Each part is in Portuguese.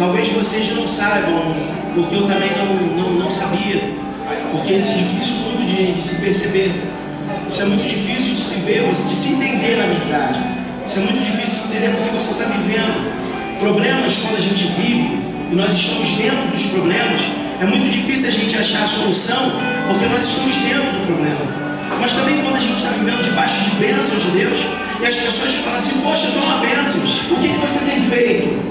Talvez vocês não saibam, porque eu também não sabia, porque isso é difícil muito de se perceber. Isso é muito difícil de se ver, de se entender na verdade. Isso é muito difícil de se entender porque você está vivendo problemas. Quando a gente vive e nós estamos dentro dos problemas, é muito difícil a gente achar a solução, porque nós estamos dentro do problema. Mas também quando a gente está vivendo debaixo de bênçãos de Deus, e as pessoas falam assim: poxa, eu estou uma bênção, o que você tem feito?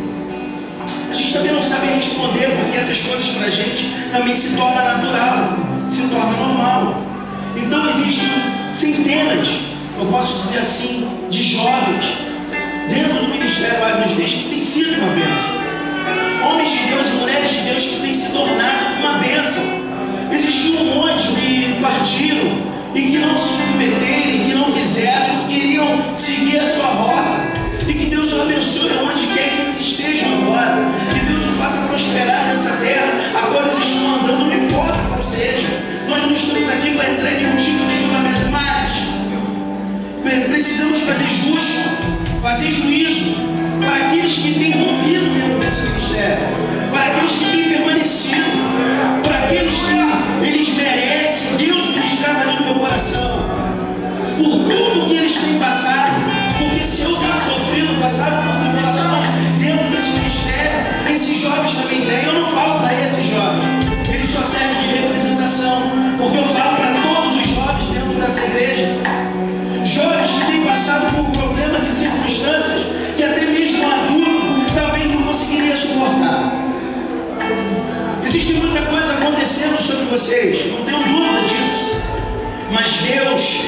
A gente também não sabe responder, porque essas coisas para a gente também se torna natural, se torna normal. Então existem centenas, eu posso dizer assim, de jovens dentro do Ministério Águas Verdes que tem sido uma bênção. Homens de Deus e mulheres de Deus que têm se tornado uma bênção. Existiu um monte que partiram e que não se submeteram, e que não quiseram, que queriam seguir a sua rota. E que Deus os abençoe onde quer que eles estejam agora. Que Deus os faça prosperar nessa terra. Agora eles estão andando, não importa qual seja. Nós não estamos aqui para entrar em nenhum tipo de julgamento, mas precisamos fazer justo, fazer juízo para aqueles que têm rompido dentro desse ministério, para aqueles que têm permanecido, para aqueles que eles merecem. Deus ministrava ali no meu coração por tudo que eles têm passado, porque se eu tenho sofrido, passado por tribulações dentro desse ministério, esses jovens também têm. Eu não falo para esses jovens, eles só servem de representação, porque eu falo para todos os jovens dentro dessa igreja, jovens que têm passado por problemas e circunstâncias que até mesmo um adulto talvez não conseguiria suportar. Existe muita coisa acontecendo sobre vocês, não tenho dúvida disso, mas Deus,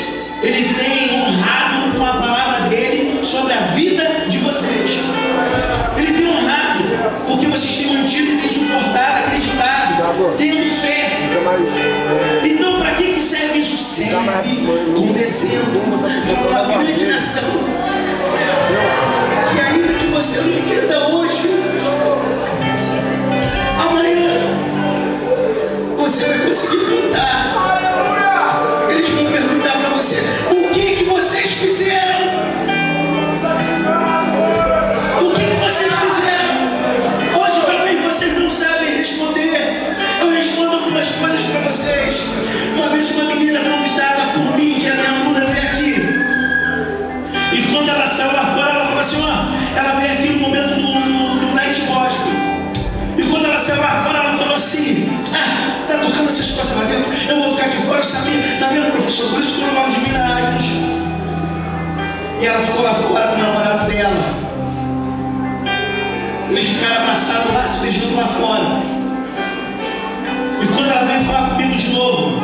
Ele tem honrado com a palavra dEle sobre a vida de vocês. Ele tem honrado, porque vocês têm mantido e têm suportado, acreditado, tendo fé. Então, para que serve isso? Serve como exemplo para uma grande nação. E ainda que você não entenda hoje, amanhã você vai conseguir contar. Eles vão perguntar para você: o que vocês fizeram? O que vocês fizeram? Hoje talvez vocês não sabem responder. Eu respondo algumas coisas para vocês. Uma vez uma menina convidada por mim, que é minha aluna, veio aqui. E quando ela saiu lá fora, ela falou assim: ó, ela veio aqui no momento do Night Gospel. E quando ela saiu lá fora, ela falou assim: ah, tá tocando essas coisas lá dentro, eu vou ficar aqui fora, sabia? Tá vendo, professor? Por isso que eu não gosto de vir na Águas. E ela ficou lá fora com o namorado dela. Eles ficaram abraçados lá, se beijando lá fora. E quando ela veio falar comigo de novo,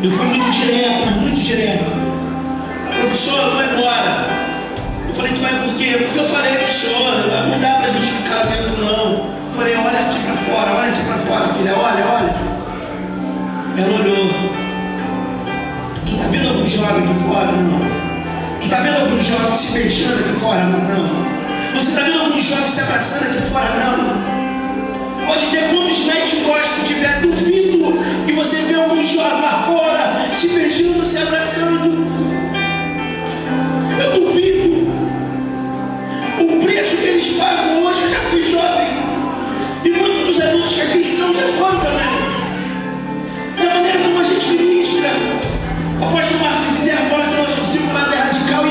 eu fui muito direto, mas muito direto: professor, eu vou embora. Eu falei: tu vai por quê? Porque eu falei pro senhor, não dá pra gente ficar lá dentro não. Eu falei: olha aqui pra fora, filha, olha. Ela olhou. Tu tá vendo algum jovem aqui fora? Não. Tu tá vendo algum jovem se beijando aqui fora? Não. Você tá vendo algum jovem se abraçando aqui fora? Não. Pode ter quantos night gospel tiver, duvido que você vê algum jovem lá fora se beijando, se abraçando. Eu duvido. O preço que eles pagam hoje, eu já fui jovem, e muitos dos adultos que aqui estão já foram também. Da maneira como a gente ministra. Apóstolo Marcos Bezerra fala que o nosso discipulado é radical,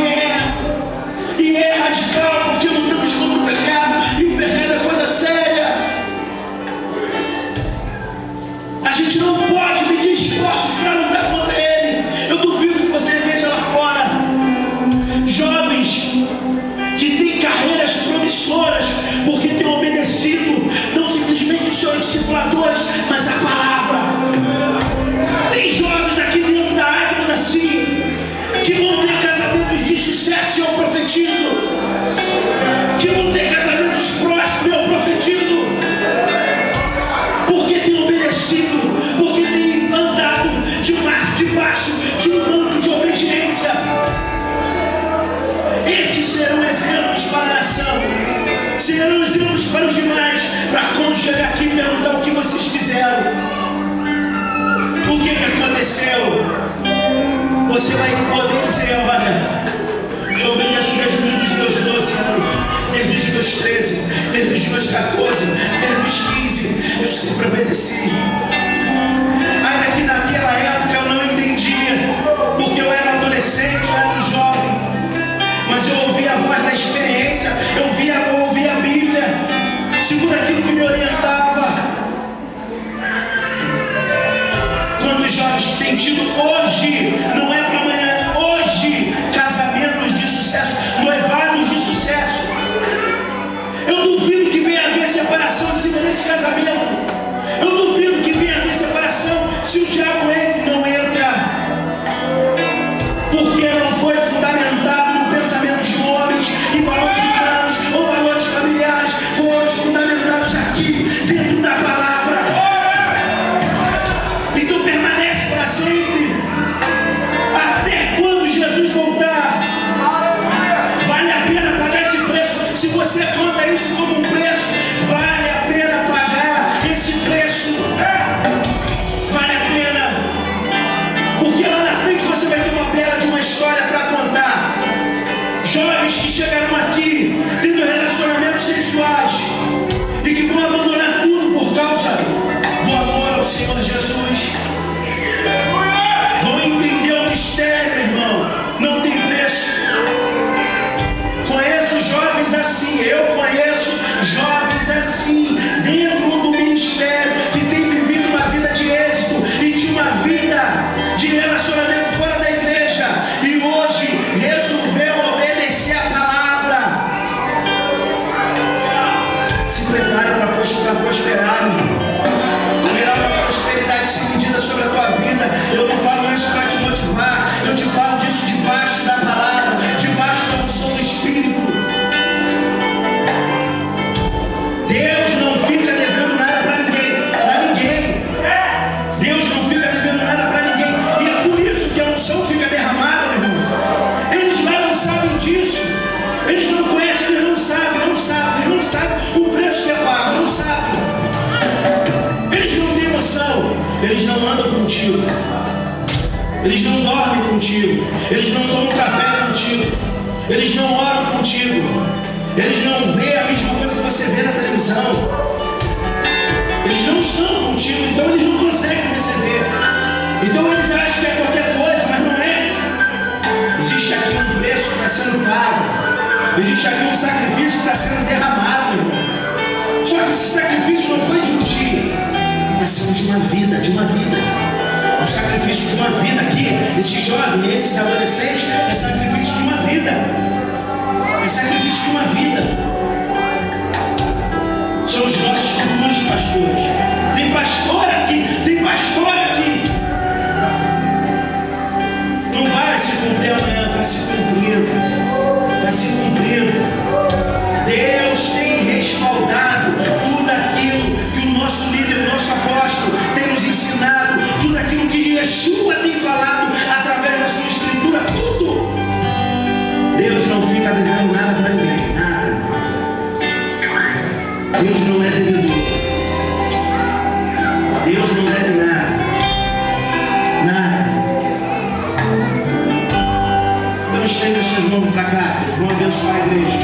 e é radical porque lutamos contra o pecado, e o pecado é coisa séria. A gente não pode medir esforços para lutar contra ele. Eu duvido que você veja lá fora jovens que têm carreiras promissoras porque têm obedecido não simplesmente os seus discipuladores, mas a palavra. Tem jovens aqui dentro da Águas assim, que vão ter casamentos de sucesso, eu profetizo. Que vão ter casamentos prósperos, eu profetizo. Porque tem obedecido, porque tem andado debaixo de um manto de obediência. Esses serão exemplos para a nação, serão exemplos para os demais, para quando chegar aqui e perguntar o que vocês fizeram, o que aconteceu, você vai poder dizer: olha, eu obedeço desde os meus 12 anos, desde os desde os 13, desde os 14, desde os 15, eu sempre obedeci. Ainda que naquela época eu não entendia, porque eu era adolescente, eu era um jovem, mas eu ouvia a voz da experiência, eu ouvia a Bíblia, segundo aquilo que me orientava. Quantos jovens que têm tido hoje, não é para amanhã, hoje, casamentos de sucesso, noivados de sucesso. Eu duvido que venha haver separação em cima desse casamento. Eu duvido que venha haver separação se o diabo entra e não entra, porque não foi fundamentado no pensamento de homens e valores humanos ou valores familiares, foram fundamentados aqui, dentro da palavra. Então permanece para sempre, até quando Jesus voltar. Vale a pena pagar esse preço. Se você conta isso como um preço, vale a pena pagar esse preço. Vale a pena, porque lá na frente você vai ter uma bela de uma história para contar. Jovens que chegaram aqui tendo relacionamentos sexuais e que vão abandonar tudo por causa do amor ao Senhor Jesus. Vão entender o mistério, irmão, não tem preço. Conheço jovens assim, eu conheço jovens assim, dentro do ministério, que tem vivido uma vida de êxito e de uma vida de relacionamento fora da igreja, e hoje resolveu obedecer a palavra. Se prepare para prosperar, haverá uma prosperidade sem medida sobre a tua vida. Eu não falo isso para te motivar, eu te falo disso debaixo da palavra, debaixo da unção do Espírito. Deus não fica devendo nada para ninguém. Deus não fica devendo nada para ninguém. E é por isso que a unção fica derramada, meu irmão. Eles lá não sabem disso. Eles não conhecem, eles não sabem o preço que é pago, não sabem. Eles não têm noção. Eles não andam contigo. Eles não dormem contigo. Eles não tomam café contigo. Eles não oram contigo. Eles não veem a mesma coisa que você vê na televisão. Eles não estão contigo, então eles não conseguem perceber. Então eles acham que é qualquer coisa, mas não é. Existe aqui um preço que está sendo pago. Existe aqui um sacrifício que está sendo derramado, meu irmão. Só que esse sacrifício não foi de um dia, está sendo de uma vida, É o sacrifício de uma vida aqui. Esse jovem, esses adolescentes, é sacrifício de uma vida. É sacrifício de uma vida. São os nossos futuros pastores. Tem pastor aqui. Não vai se cumprir amanhã, está se cumprindo. Deus tem respaldado tudo aquilo que o nosso líder, o nosso apóstolo tem nos ensinado, tudo aquilo que Yeshua tem falado através da sua escritura, tudo. Deus não fica devendo nada para ninguém, nada. Deus não é devedor. Deus não deve nada. Então estenda suas mãos para cá. Vamos abençoar a igreja.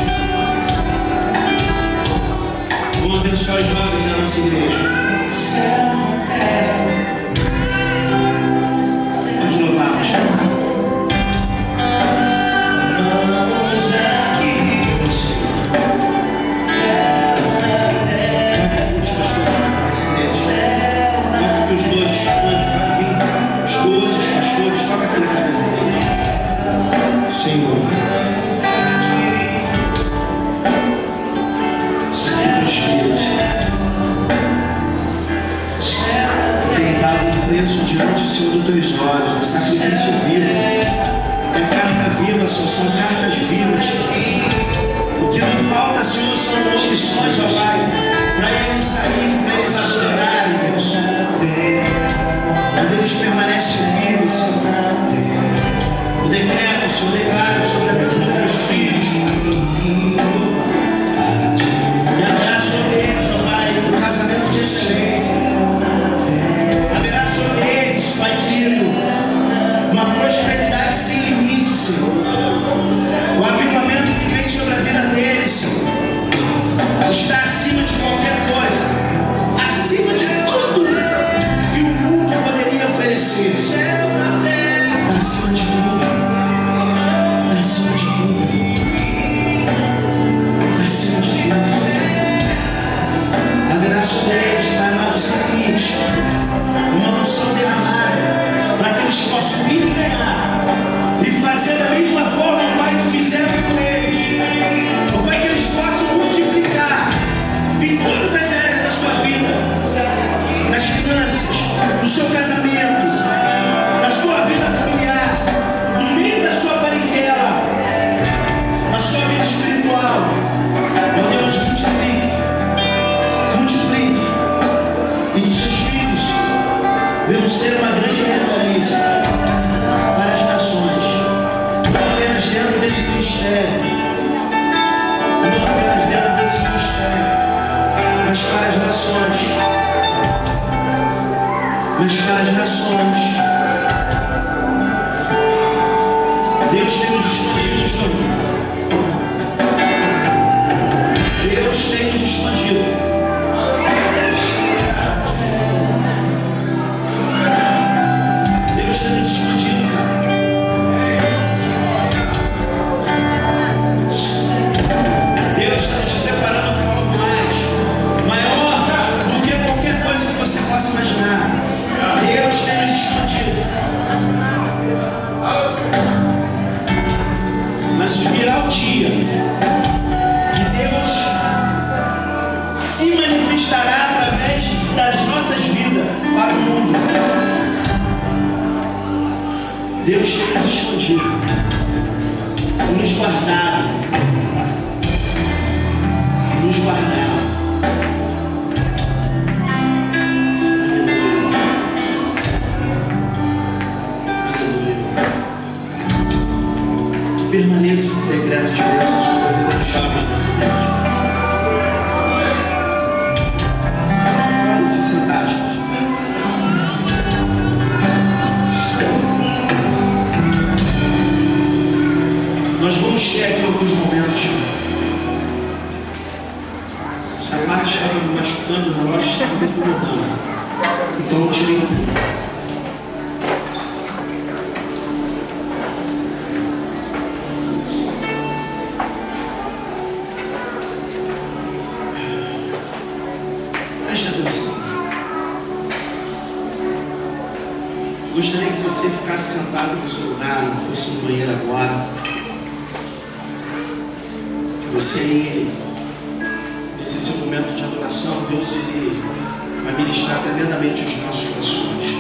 Vamos abençoar os jovens da nossa igreja. Pode louvar, pastor. Senhor, tem pago um preço diante do Senhor dos teus olhos, um sacrifício vivo. É carta viva, Senhor, são cartas vivas. O que não falta, Senhor, são opções, ó Pai, para eles saírem, para eles adorarem, Deus. Mas eles permanecem vivos, Senhor. O decreto, Senhor, declaro sobre a vida dos teus filhos. E haverá sobre eles, ó Pai, um casamento de excelência. Haverá sobre eles, Pai querido, uma prosperidade sem limite, Senhor. O avivamento que vem sobre a vida deles, Senhor, está acima de qualquer coisa, acima de tudo que o mundo poderia oferecer. Está acima de tudo. Está acima de tudo. Está acima de tudo. Haverá sobre eles, Pai amado, o seguinte: uma unção derramada para que eles possam ir e ganhar e fazer da mesma forma, Pai, que fizeram com eles. Oh, Pai, que eles possam multiplicar em todas as áreas da sua vida, nas finanças, no seu casamento, na sua vida familiar, no meio da sua parentela, na sua vida espiritual. Meu Deus, multiplique. E dos seus filhos vamos ser uma grande referência para as nações, não apenas dentro desse ministério, não apenas dentro desse ministério, mas para as nações, Deus tem nos escondido, Deus tem nos escondido. Imaginar, Deus tem nos escondido, mas virá o dia que Deus se manifestará através das nossas vidas para o mundo. Deus tem nos escondido e nos guardado, permaneça esse decreto de bênção sobre a vida dos jovens dessa igreja. Podem se sentar, gente. Nós vamos ter aqui alguns momentos. O sapato estava me machucando, o relógio estava me incomodando. Então eu tirei tudo. Gostaria que você ficasse sentado no seu lugar, não fosse no banheiro agora. Você, nesse seu momento de adoração, Deus ele vai ministrar tremendamente os nossos corações.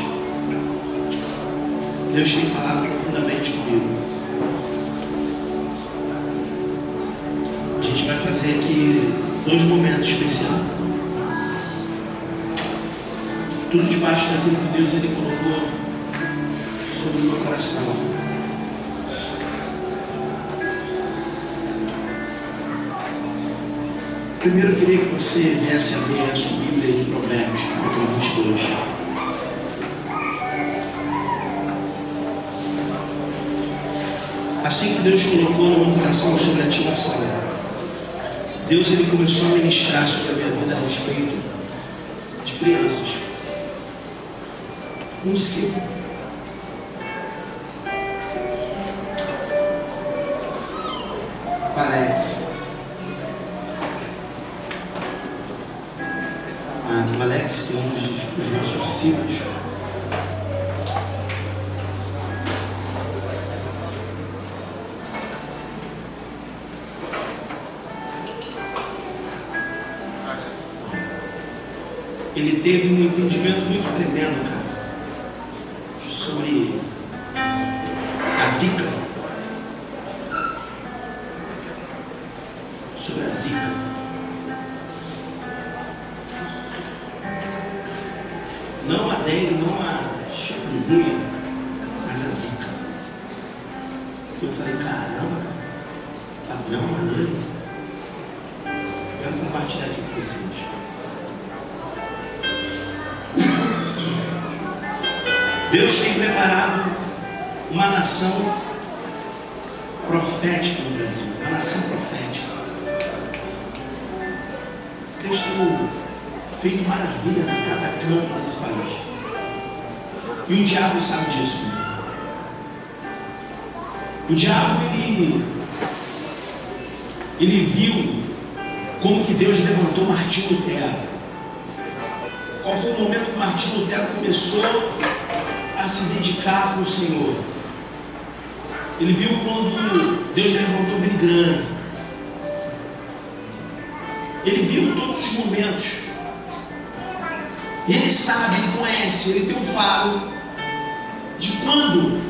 Deus tem falado profundamente comigo. A gente vai fazer aqui 2 momentos especiais. Tudo debaixo daquilo que Deus ele colocou sobre o meu coração. Primeiro eu queria que você viesse a ler a sua Bíblia em Provérbios, capítulo 22. Assim que Deus colocou no meu coração sobre a ativação, Deus ele começou a ministrar sobre a minha vida a respeito de crianças. Um discípulo. Parece. O Alex, que é um dos nossos discípulos, ele teve um entendimento muito tremendo, cara, sobre a Zika. Sobre a Zika. Não a dengue, não a chikungunya, mas a Zika. Eu falei, caramba, tá bom, maneiro. Eu quero compartilhar aqui com vocês. Deus tem preparado uma nação profética no Brasil, uma nação profética. Deus tem feito maravilha em cada canto desse país. E o diabo sabe disso. O diabo, ele viu como que Deus levantou Martinho Lutero. Qual foi o momento que Martinho Lutero começou a se dedicar para o Senhor? Ele viu quando Deus levantou Billy Graham. Ele viu todos os momentos. E ele sabe, ele conhece, ele tem um faro de quando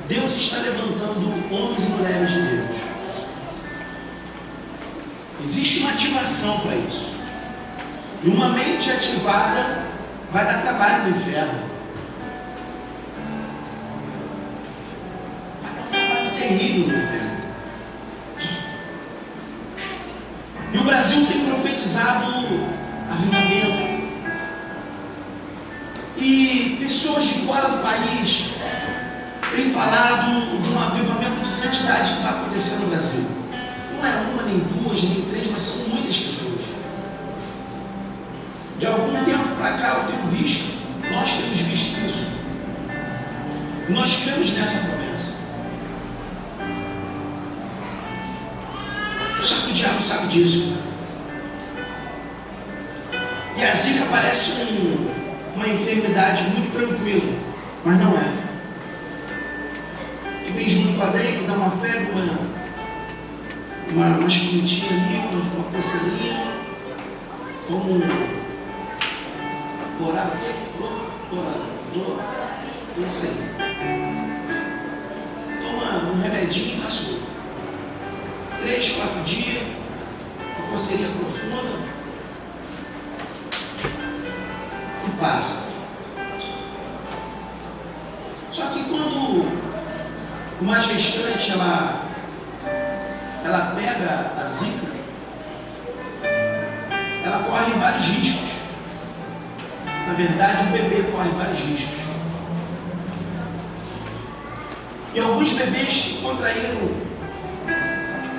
Deus está levantando homens e mulheres de Deus. Existe uma ativação para isso. E uma mente ativada vai dar trabalho no inferno. Vai dar um trabalho terrível no inferno. E o Brasil tem profetizado avivamento. E pessoas de fora do país têm falado de um avivamento de santidade que vai acontecer no Brasil. Não é uma, nem duas, nem três, mas são muitas pessoas. De algum tempo para cá eu tenho visto, nós temos visto isso. Nós cremos nessa promessa. Só que o diabo sabe disso. E a zika parece uma enfermidade muito tranquila, mas não é. Que vem junto com a dengue, dá uma febre, uma espuminha ali, uma coceirinha, como orador, isso aí. Toma um remedinho e passou. 3, 4 dias, uma coceirinha profunda e passa. Só que quando uma gestante ela pega a zika, ela corre vários riscos. Na verdade, o bebê corre vários riscos. E alguns bebês contraíram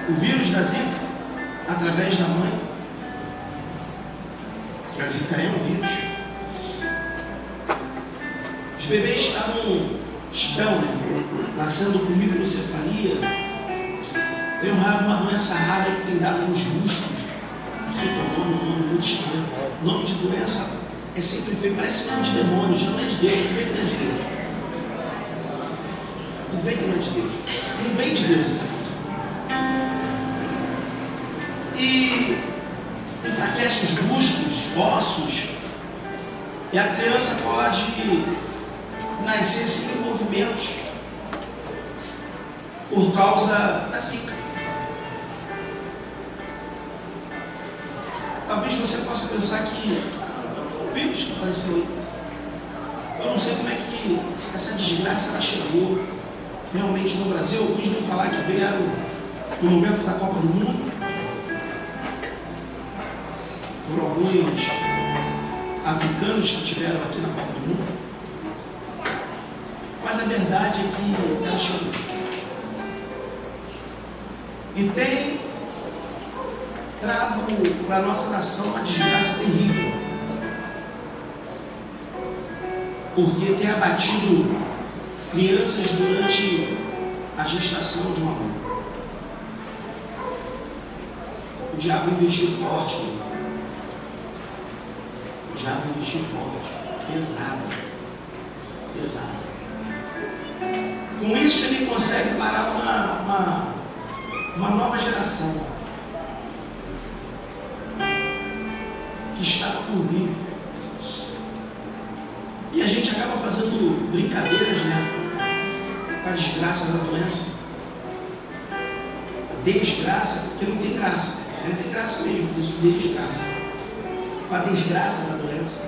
o vírus da zika através da mãe. A zika é um vírus. Os bebês estão nascendo com microcefalia. Tem uma doença rara aí que tem dado nos músculos. Não sei qual é o nome muito estranho. O nome de doença é sempre feio, parece nome de demônio, já não é de Deus, não vem de Deus. Não vem de Deus. Não vem de Deus. E enfraquece os músculos, ossos. E a criança pode nascer sem movimentos por causa da zika. Talvez você possa pensar que foi o vírus que apareceu aí. Eu não sei como é que essa desgraça ela chegou realmente no Brasil. Alguns vão falar que vieram no momento da Copa do Mundo, por alguns africanos que estiveram aqui na Copa do Mundo. Mas a verdade é que ela chegou. E tem trago para a nossa nação uma desgraça terrível, porque tem abatido crianças durante a gestação de uma mãe. O diabo investiu forte. O diabo investiu forte, pesado. Com isso ele consegue parar uma nova geração que estava por vir. E a gente acaba fazendo brincadeiras, com a desgraça da doença. A desgraça, porque não tem graça. Não tem graça mesmo, por isso desgraça. Com a desgraça da doença.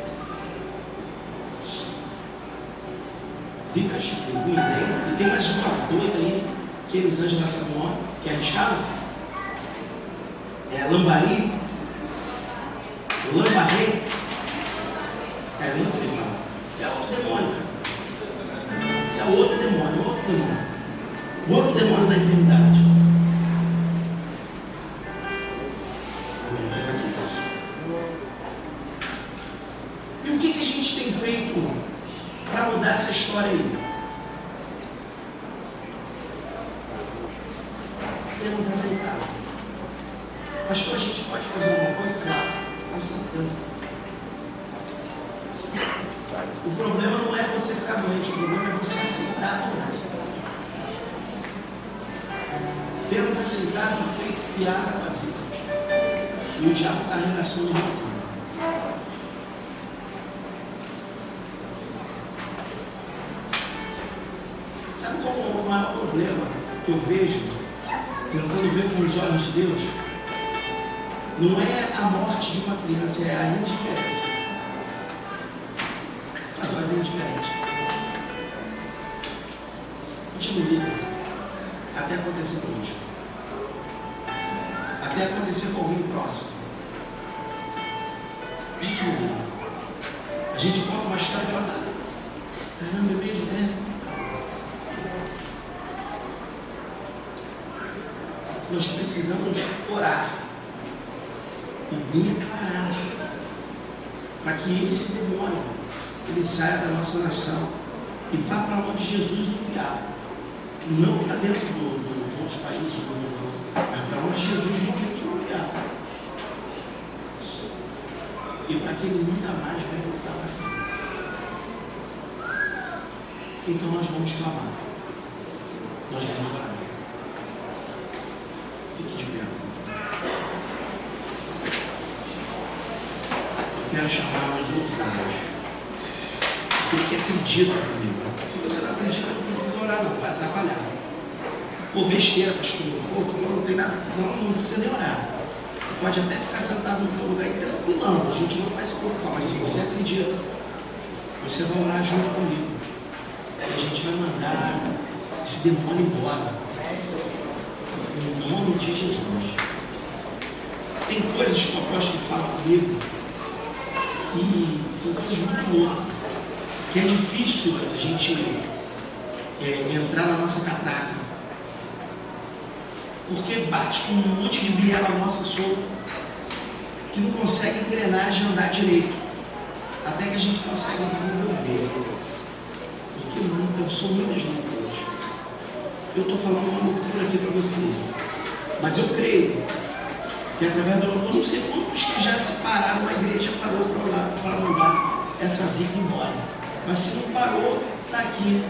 Zika, chikungunya, e tem mais uma doida aí, que eles anjos nessa nome, que arriscaram. Lambari. Lambarrei. Não sei falar. É outro demônio, cara. Isso é outro demônio. Outro demônio da enfermidade. história aí. Temos aceitado. Pastor, a gente pode fazer alguma coisa? Claro, com certeza. O problema não é você ficar doente, o problema é você aceitar a doença. Temos aceitado e feito piada com a zica. E o diabo está arregaçando o mundo. Sabe qual é o maior problema que eu vejo, tentando ver com os olhos de Deus? Não é a morte de uma criança, é a indiferença. A coisa é indiferente. A gente não liga até acontecer conosco. Até acontecer com alguém próximo. A gente não liga. A gente conta uma história e fala: caramba, é mesmo, é. Nós precisamos orar e declarar para que esse demônio ele saia da nossa nação e vá para onde Jesus enviar, não para dentro de outros países do mundo, mas para onde Jesus não enviar, e para que ele nunca mais vai voltar para cá. Então nós vamos clamar, nós vamos orar. Fique de pé, por favor. Eu quero chamar os ousados. Aquele que acredita comigo. Se você não acredita, não precisa orar, não, vai atrapalhar. Pô, besteira, pastor. Pô, não tem nada. Não precisa nem orar. Você pode até ficar sentado no teu lugar e tranquilão. A gente não vai se preocupar, mas se você acredita, você vai orar junto comigo. E a gente vai mandar esse demônio embora. Em nome de Jesus. Tem coisas que o apóstolo fala comigo que são coisas muito loucas, que é difícil a gente entrar na nossa catraca, porque bate com um monte de biela nossa solta, que não consegue engrenagem andar direito, até que a gente consegue desenvolver, porque são muitas loucuras. Eu estou falando uma loucura aqui para você, mas eu creio que através do eu não sei quantos que já se pararam, a igreja parou para mandar essa zica embora, mas se não parou, está aqui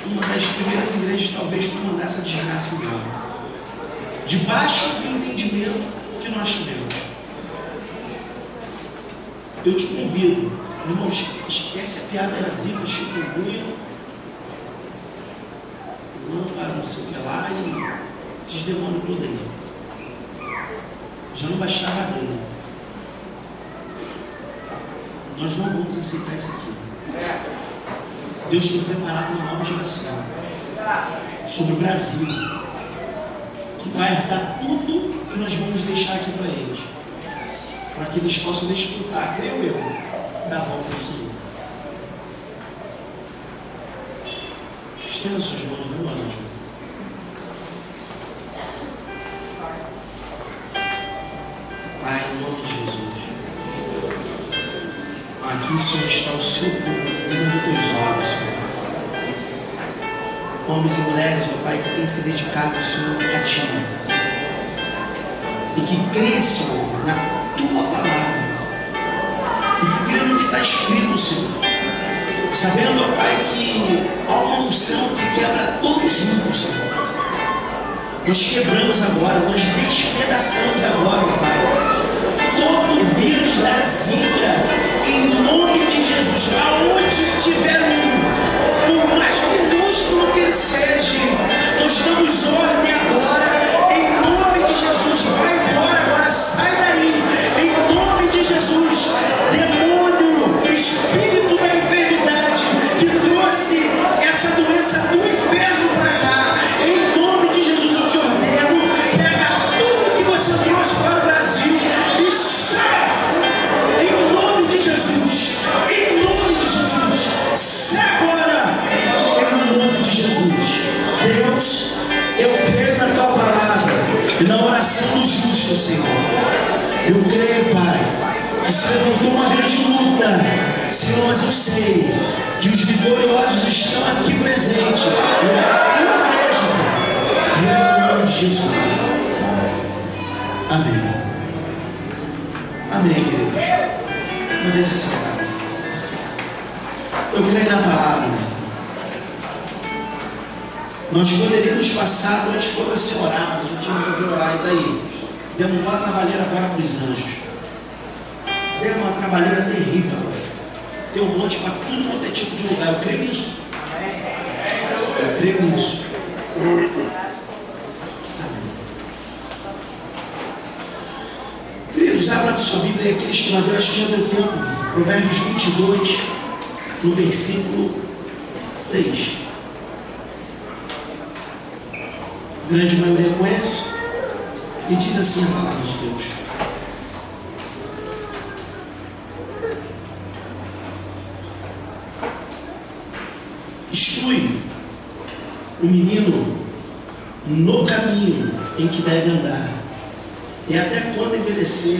uma das primeiras igrejas talvez para mandar essa desgraça embora, debaixo do entendimento que nós tivemos. Eu te convido, irmão, esquece a piada da zica, chikungunya, não sei o que lá, e esses demônios todos aí. Já não bastava dele. Nós não vamos aceitar isso aqui. Deus tem preparado uma nova geração sobre o Brasil, que vai herdar tudo que nós vamos deixar aqui para eles, para que eles possam desfrutar, creio eu, da volta do Senhor. Estenda suas mãos, meu anjo. Pai, em nome de Jesus, aqui, Senhor, está o seu povo, cuida dos teus olhos, Senhor. Homens e mulheres, ó Pai, que têm se dedicado, Senhor, a Ti, e que crê, Senhor, na Tua palavra, e que crê no que está escrito, Senhor, sabendo, ó Pai, que há uma unção que quebra todo jugo, Senhor. Nós quebramos agora, nós despedaçamos agora, ó Pai, todo vírus da zica, em nome de Jesus. Aonde tiver por mais minúsculo que ele seja, nós damos ordem agora, em nome de Jesus. Vai embora agora, sai daí, em nome de Jesus. Demônio, espírito da enfermidade que trouxe essa doença do inferno para cá, em nome de Jesus eu te ordeno, pega tudo que você trouxe para o Brasil e sai, em nome de Jesus, em nome de Jesus, sai agora, em nome de Jesus. Deus, eu creio na tua palavra e na oração do justo, Senhor. Eu creio, Pai, que se levantou uma grande luta, Senhor, mas eu sei que os vitoriosos estão aqui presentes. É a tua igreja, Pai. Em nome de Jesus. Amém. Amém, queridos. Não deixe essa palavra. Eu creio na palavra. Nós poderíamos passar a noite toda sem orar, mas a gente resolveu orar. E daí? Demos uma trabalheira agora para os anjos. Demos uma trabalheira terrível agora. Deu um monte para tudo quanto é tipo de lugar. Eu creio nisso. Eu creio nisso. Amém. Queridos, abra a sua Bíblia aí, aqueles que não abriu, acho que já deu tempo. Provérbios 22, no versículo 6. A grande maioria conhece. E diz assim a palavra de Deus: instrui o menino no caminho em que deve andar, e até quando envelhecer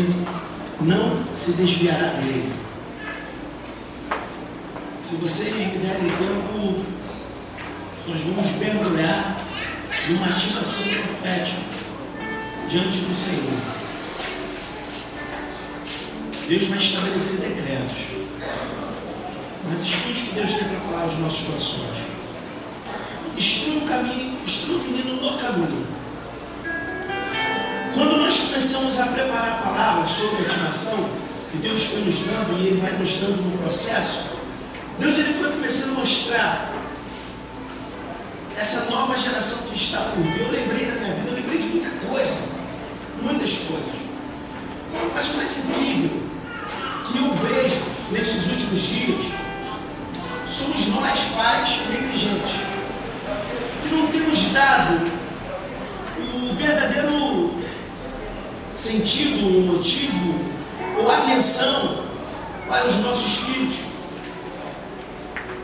não se desviará dele. Se você me der o tempo, nós vamos mergulhar numa ativação profética diante do Senhor. Deus vai estabelecer decretos, mas escute o que Deus tem para falar aos nossos corações. Instrui o caminho, instrui o menino no caminho. Quando nós começamos a preparar a palavra sobre a ativação, que Deus foi nos dando e Ele vai nos dando no processo, Deus ele foi começando a mostrar essa nova geração que está por vir. Eu lembrei da minha vida, eu lembrei de muita coisa, muitas coisas. Mas o mais incrível que eu vejo nesses últimos dias somos nós, pais negligentes, que não temos dado o verdadeiro sentido, o motivo ou atenção para os nossos filhos.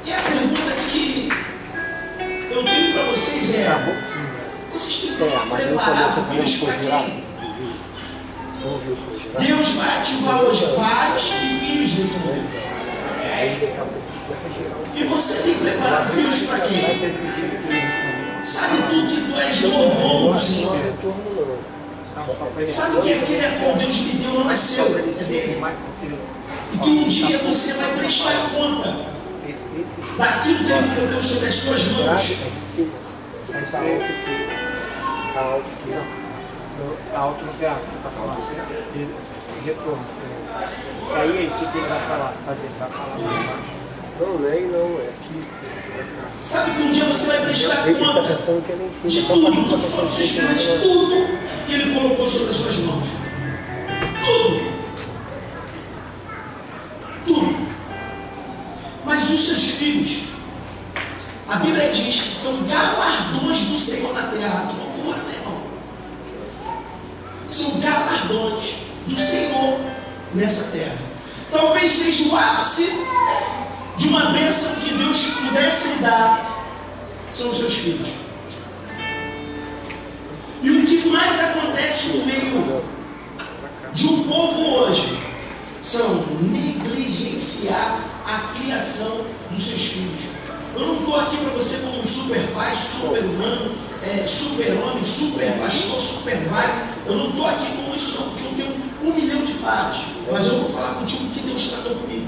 E a pergunta que eu tenho para vocês é: vocês têm preparado filhos para quem? Deus vai ativar os pais e filhos nesse mundo. E você tem preparado filhos para quem? Sabe tu que tu és mordomo do Senhor? Sabe que aquele a qual Deus lhe deu não é seu, é dele? E que um dia você vai prestar conta daquilo que Ele colocou sobre as suas mãos. Alto no teatro, para falar de retorno. Aí ele que vai falar, fazer, vai falar mais baixo. Não, é aqui. Sabe que um dia você vai prestar conta de tudo, do seu sistema, de tudo que Ele colocou sobre as suas mãos. Tudo. Tudo. Mas os seus filhos, a Bíblia diz que são galardões do Senhor na terra. Que loucura, meu irmão. São galardões do Senhor nessa terra. Talvez seja o ápice de uma bênção que Deus pudesse lhe dar, são os seus filhos. E o que mais acontece no meio de um povo hoje são negligenciar a criação dos seus filhos. Eu não estou aqui para você como um super pai, super humano, super homem, super pastor, super pai. Eu não estou aqui como isso não, porque eu tenho 1 milhão de fatos. Mas eu vou falar contigo o que Deus tratou comigo.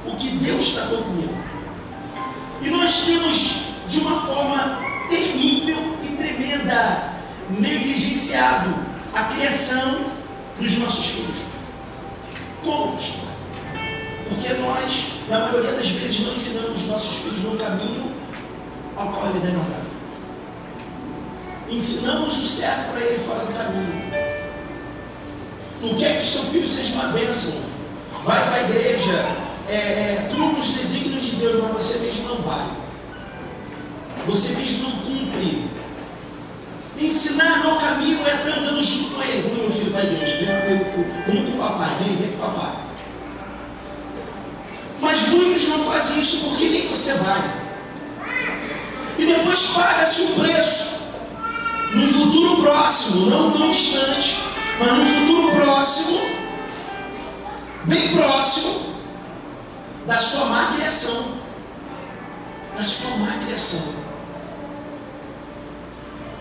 O que Deus tratou comigo. E nós temos, de uma forma terrível e tremenda, negligenciado a criação dos nossos filhos. Como? Porque nós, na maioria das vezes, não ensinamos os nossos filhos no caminho ao qual ele deve andar. Ensinamos o certo para ele fora do caminho. Não quer que o seu filho seja uma bênção. Vai para a igreja, cumpre os desígnios de Deus, mas você mesmo não vai. Você mesmo não cumpre. Ensinar no caminho é estar andando junto com ele. Vamos, meu filho, para a igreja. Vamos com o papai. Vem com o papai. Mas muitos não fazem isso porque nem você vai. E depois paga-se o preço. No futuro próximo, não tão distante, mas no futuro próximo, bem próximo, da sua má criação. Da sua má criação.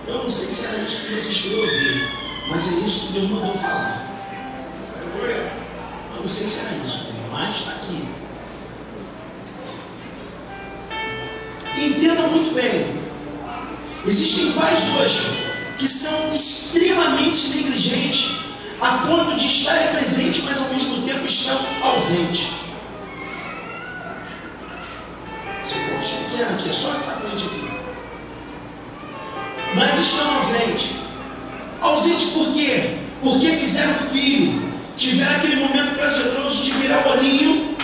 Eu não sei se era isso que vocês queriam ouvir, mas é isso que Deus mandou falar. Eu não sei se era isso, mas está aqui. Entenda muito bem. Existem pais hoje que são extremamente negligentes a ponto de estarem presentes, mas ao mesmo tempo estão ausentes. Esse ponto pequeno aqui, só essa frente aqui. Mas estão ausentes. Ausentes por quê? Porque fizeram filho, tiveram aquele momento prazeroso de virar o olhinho,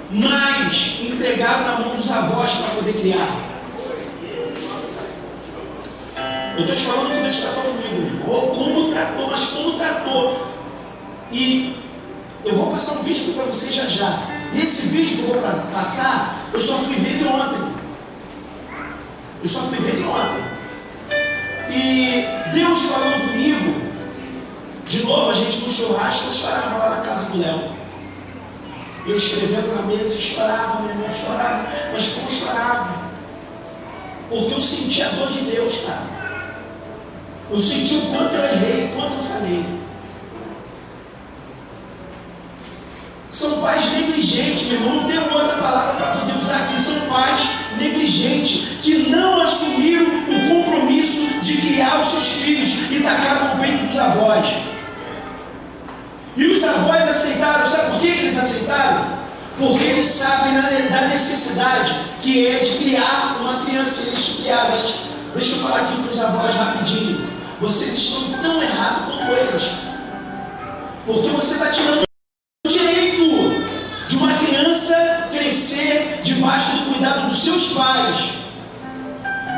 mas entregaram na mão dos avós para poder criar. Eu estou te falando que Deus tratou comigo, ou como tratou, mas como tratou. E eu vou passar um vídeo aqui para vocês já já. Esse vídeo que eu vou passar, eu só fui ver ele ontem. E Deus falando comigo, de novo a gente no churrasco, eu chorava lá na casa do Léo. Eu escrevendo na mesa e chorava, meu irmão chorava, mas como chorava? Porque eu senti a dor de Deus, cara. Eu senti o quanto eu errei, o quanto eu falei. São pais negligentes, meu irmão, não tem outra palavra para poder usar aqui. São pais negligentes que não assumiram o compromisso de criar os seus filhos e tacaram no peito dos avós. E os avós aceitaram, sabe por que eles aceitaram? Porque eles sabem da necessidade que é de criar uma criança. Eles criaram. Deixa eu falar aqui para os avós rapidinho. Vocês estão tão errados quanto eles. Porque você está tirando o direito de uma criança crescer debaixo do cuidado dos seus pais.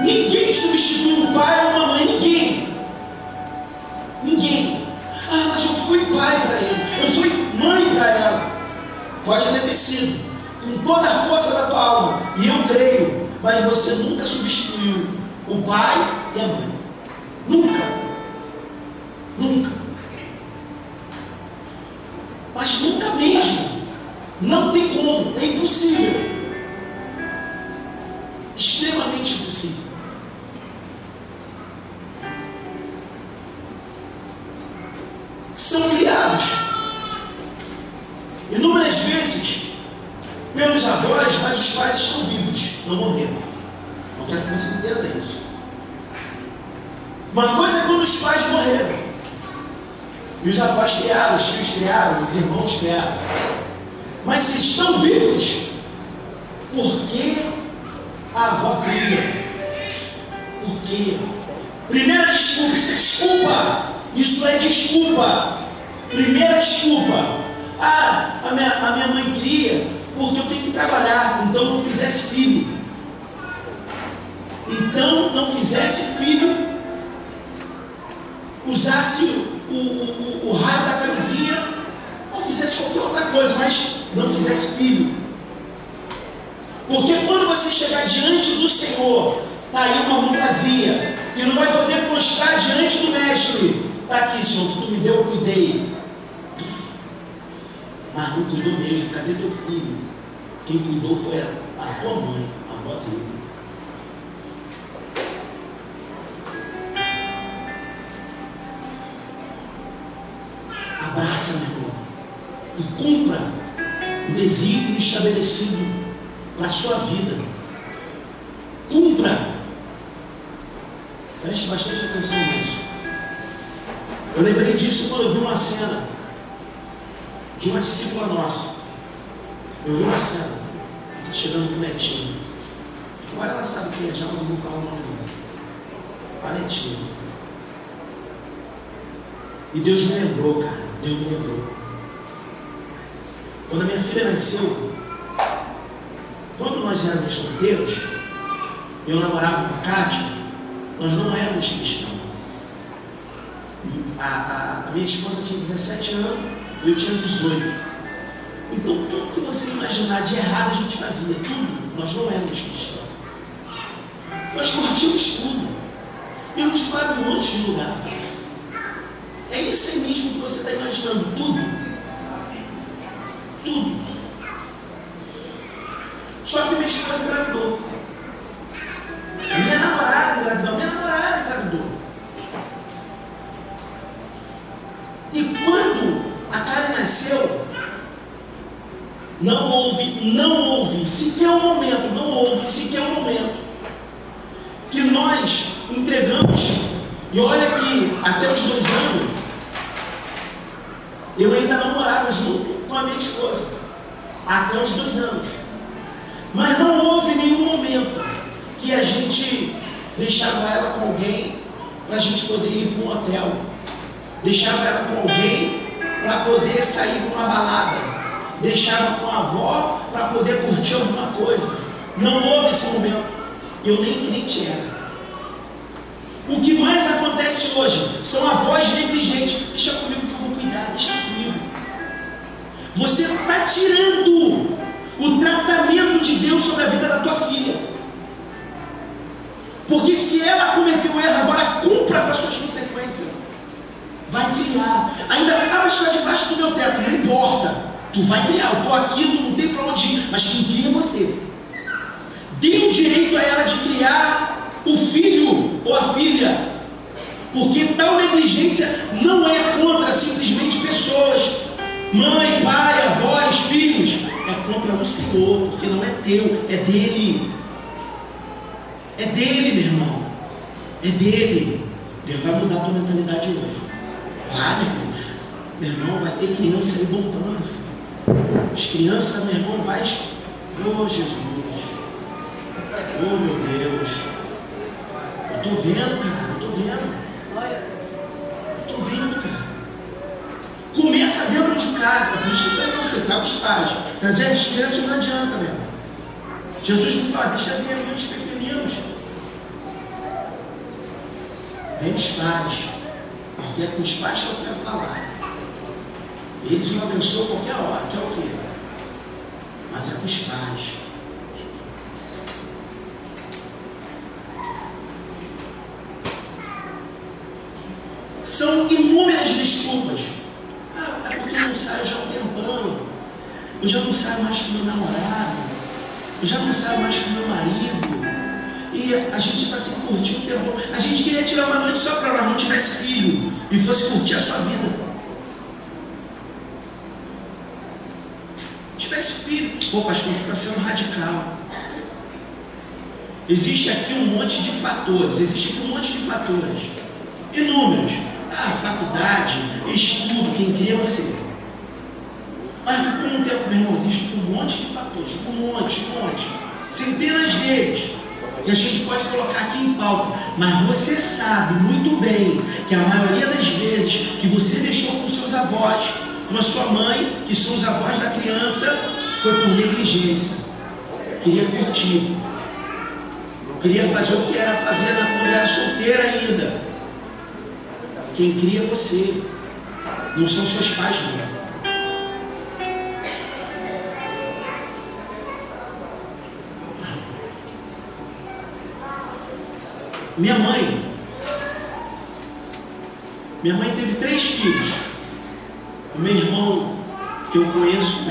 Ninguém substitui um pai ou uma mãe. Ninguém. Ah, mas eu fui pai para ele. Eu fui mãe para ela. Pode até ter sido. Com toda a força da tua alma. E eu creio. Mas você nunca substituiu o pai e a mãe. Nunca. Mas nunca mesmo. Não tem como. É impossível. Extremamente impossível. São criados inúmeras vezes pelos avós, mas os pais estão vivos, não morreram. Não quero que você entenda isso. Uma coisa é quando os pais morreram e os avós criaram, os tios criaram, os irmãos criaram. Mas se estão vivos, por que a avó cria? Por quê? Primeira desculpa, isso é desculpa. Isso é desculpa. Primeira desculpa. Ah, a minha mãe cria porque eu tenho que trabalhar, então não fizesse filho. Usasse o raio da camisinha, ou fizesse qualquer outra coisa, mas não fizesse filho. Porque quando você chegar diante do Senhor, está aí uma mão vazia, que não vai poder mostrar diante do mestre. Está aqui, Senhor, que tu me deu, eu cuidei. Mas não cuidou mesmo, cadê teu filho? Quem cuidou foi a tua mãe, a avó dele. Abraça, meu irmão, e cumpra o desígnio estabelecido para a sua vida. Cumpra. Preste bastante atenção nisso. Eu lembrei disso quando eu vi uma cena de uma discípula nossa. Eu vi uma cena chegando com o netinho. Agora ela sabe quem é, já, mas eu vou falar o nome dela. A netinha. E Deus me lembrou, cara. Deus me lembrou. Quando a minha filha nasceu, quando nós éramos solteiros, eu namorava com a Kátia, nós não éramos cristãos. A minha esposa tinha 17 anos e eu tinha 18. Então tudo que você imaginar de errado a gente fazia, tudo. Nós não éramos cristãos. Nós curtíamos tudo. Íamos para um monte de lugar. É isso aí mesmo que você está imaginando, tudo. Tudo. E quando a Karen nasceu, não houve sequer um momento que nós entregamos. E olha que até os 2 anos eu ainda não morava junto com a minha esposa, até os 2 anos. Mas não houve nenhum momento que a gente deixava ela com alguém para a gente poder ir para um hotel, deixava ela com alguém para poder sair para uma balada, deixava com a avó para poder curtir alguma coisa. Não houve esse momento. Eu nem crente era. O que mais acontece hoje são avós negligentes. Deixa comigo que eu vou cuidar, deixa comigo. Você está tirando o tratamento de Deus sobre a vida da tua filha. Porque se ela cometeu erro, agora cumpra com as suas consequências. Vai criar. Ainda vai estar debaixo do meu teto, não importa. Tu vai criar, eu estou aqui, tu não tem para onde ir, mas quem cria é você. Dê o direito a ela de criar o filho ou a filha, porque tal negligência não é contra simplesmente pessoas, mãe, pai, avós, filhos, é contra o Senhor, porque não é teu, é dele. É dele, meu irmão, é dele. Deus vai mudar a tua mentalidade hoje. Vai, meu irmão, vai ter criança aí bombando, filho. As crianças, meu irmão, vai. Oh Jesus, oh meu Deus, eu estou vendo, cara, eu estou vendo, cara. Começa dentro de casa, por isso que eu falei para você, traga os pais. Trazer as crianças não adianta, meu irmão. Jesus me fala, deixa vir os pequeninos. Vem os pais, porque é com os pais que eu quero falar. Eles o abençoam a qualquer hora, que é o quê? Mas é com os pais. São inúmeras desculpas. É porque eu não saio já há um tempão. Eu já não saio mais com meu namorado. Eu já não saio mais com meu marido. E a gente está sem curtir um tempão. A gente queria tirar uma noite só para nós não tivesse filho e fosse curtir a sua vida. Tivesse filho. Pô, pastor, está sendo radical. Existe aqui um monte de fatores. Inúmeros. Faculdade, estudo, quem cria é você. Mas ficou um tempo, meu irmão, existe um monte de fatores, um monte. Centenas deles, que a gente pode colocar aqui em pauta. Mas você sabe muito bem que a maioria das vezes que você deixou com seus avós, com a sua mãe, que são os avós da criança, foi por negligência. Queria curtir. Queria fazer o que era fazer quando era solteira ainda. Quem cria é você, não são seus pais, não. Minha mãe teve 3 filhos. O meu irmão, que eu conheço,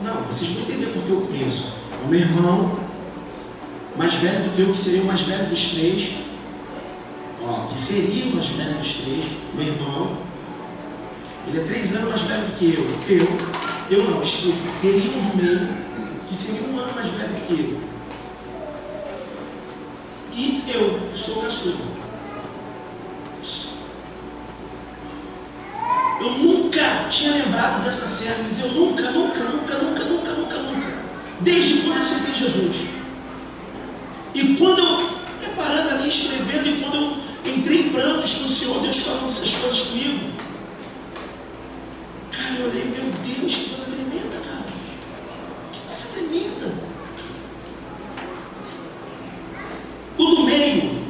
não, vocês vão entender porque eu conheço. O meu irmão, mais velho do que eu, que seria o mais velho dos 3. Que seria o mais velho dos 3, meu irmão, ele é 3 anos mais velho do que eu não, desculpa, teria um do meio, que seria 1 ano mais velho do que eu. E eu sou caçula. Eu nunca tinha lembrado dessa cena, mas eu nunca, desde quando eu aceitei Jesus. E quando eu, preparando ali, escrevendo, e quando eu entrei em prantos com o Senhor, Deus falando essas coisas comigo. Cara, eu olhei, meu Deus, que coisa tremenda, cara. Que coisa tremenda. O do meio,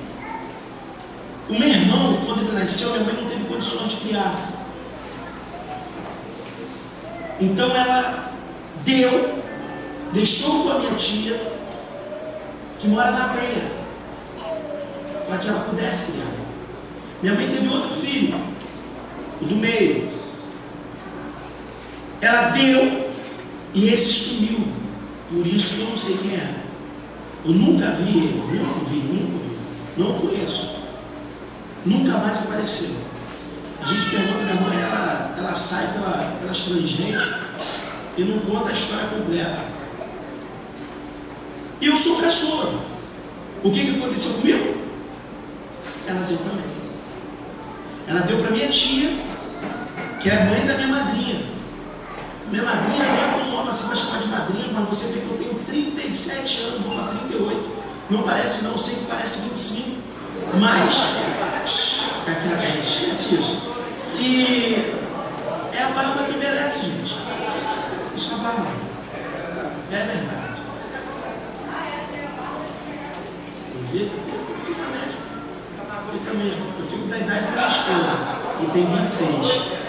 o meu irmão, quando ele nasceu, minha mãe não teve condições de criar. Então ela deixou com a minha tia, que mora na Penha, para que ela pudesse criar. Minha mãe teve outro filho, o do meio. Ela deu e esse sumiu. Por isso eu não sei quem era. Eu nunca vi ele, nunca vi, não conheço. Nunca mais apareceu. A gente pergunta, minha mãe, ela sai pelas tangentes e não conta a história completa. E eu sou caçula. O que aconteceu comigo? Ela deu também. Ela deu para minha tia, que é a mãe da minha madrinha. Minha madrinha não é tão nova assim para chamar de madrinha, mas você vê que eu tenho 37 anos, vou para 38. Não parece não, sei que parece 25. Mas, fica quieto, esquece isso. E é a barba que merece, gente. Isso é a barba. É verdade. Fica mesmo. Eu fico da idade da minha esposa, que tem 26.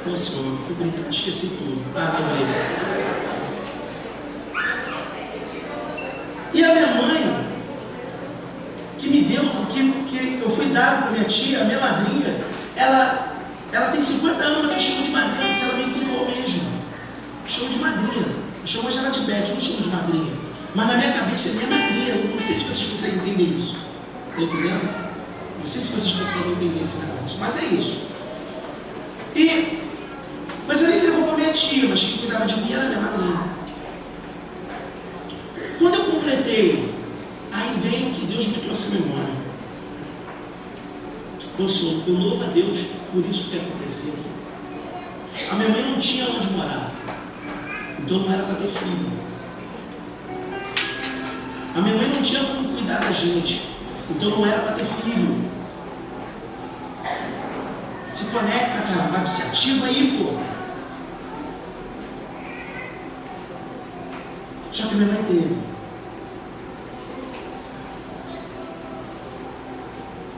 Ô senhor, eu fui brincando, esqueci tudo. Lembrei. E a minha mãe, que me deu, que eu fui dado para minha tia, a minha madrinha, ela tem 50 anos, mas eu chamo de madrinha porque ela me criou mesmo. Eu chamo de madrinha. Eu chamo ela de Beth, eu não chamo de madrinha. Mas na minha cabeça é minha madrinha. Eu não sei se vocês conseguem entender isso. Está entendendo? Não sei se vocês conseguem entender esse negócio, mas é isso. Mas ela entregou para minha tia, mas quem cuidava de mim era minha madrinha. Quando eu completei, aí vem o que Deus me trouxe à memória. Ô Senhor, eu louvo a Deus por isso que aconteceu. A minha mãe não tinha onde morar, então não era para ter filho. A minha mãe não tinha como cuidar da gente, então não era para ter filho. Se conecta, cara, mas se ativa aí, pô. Só que minha mãe teve.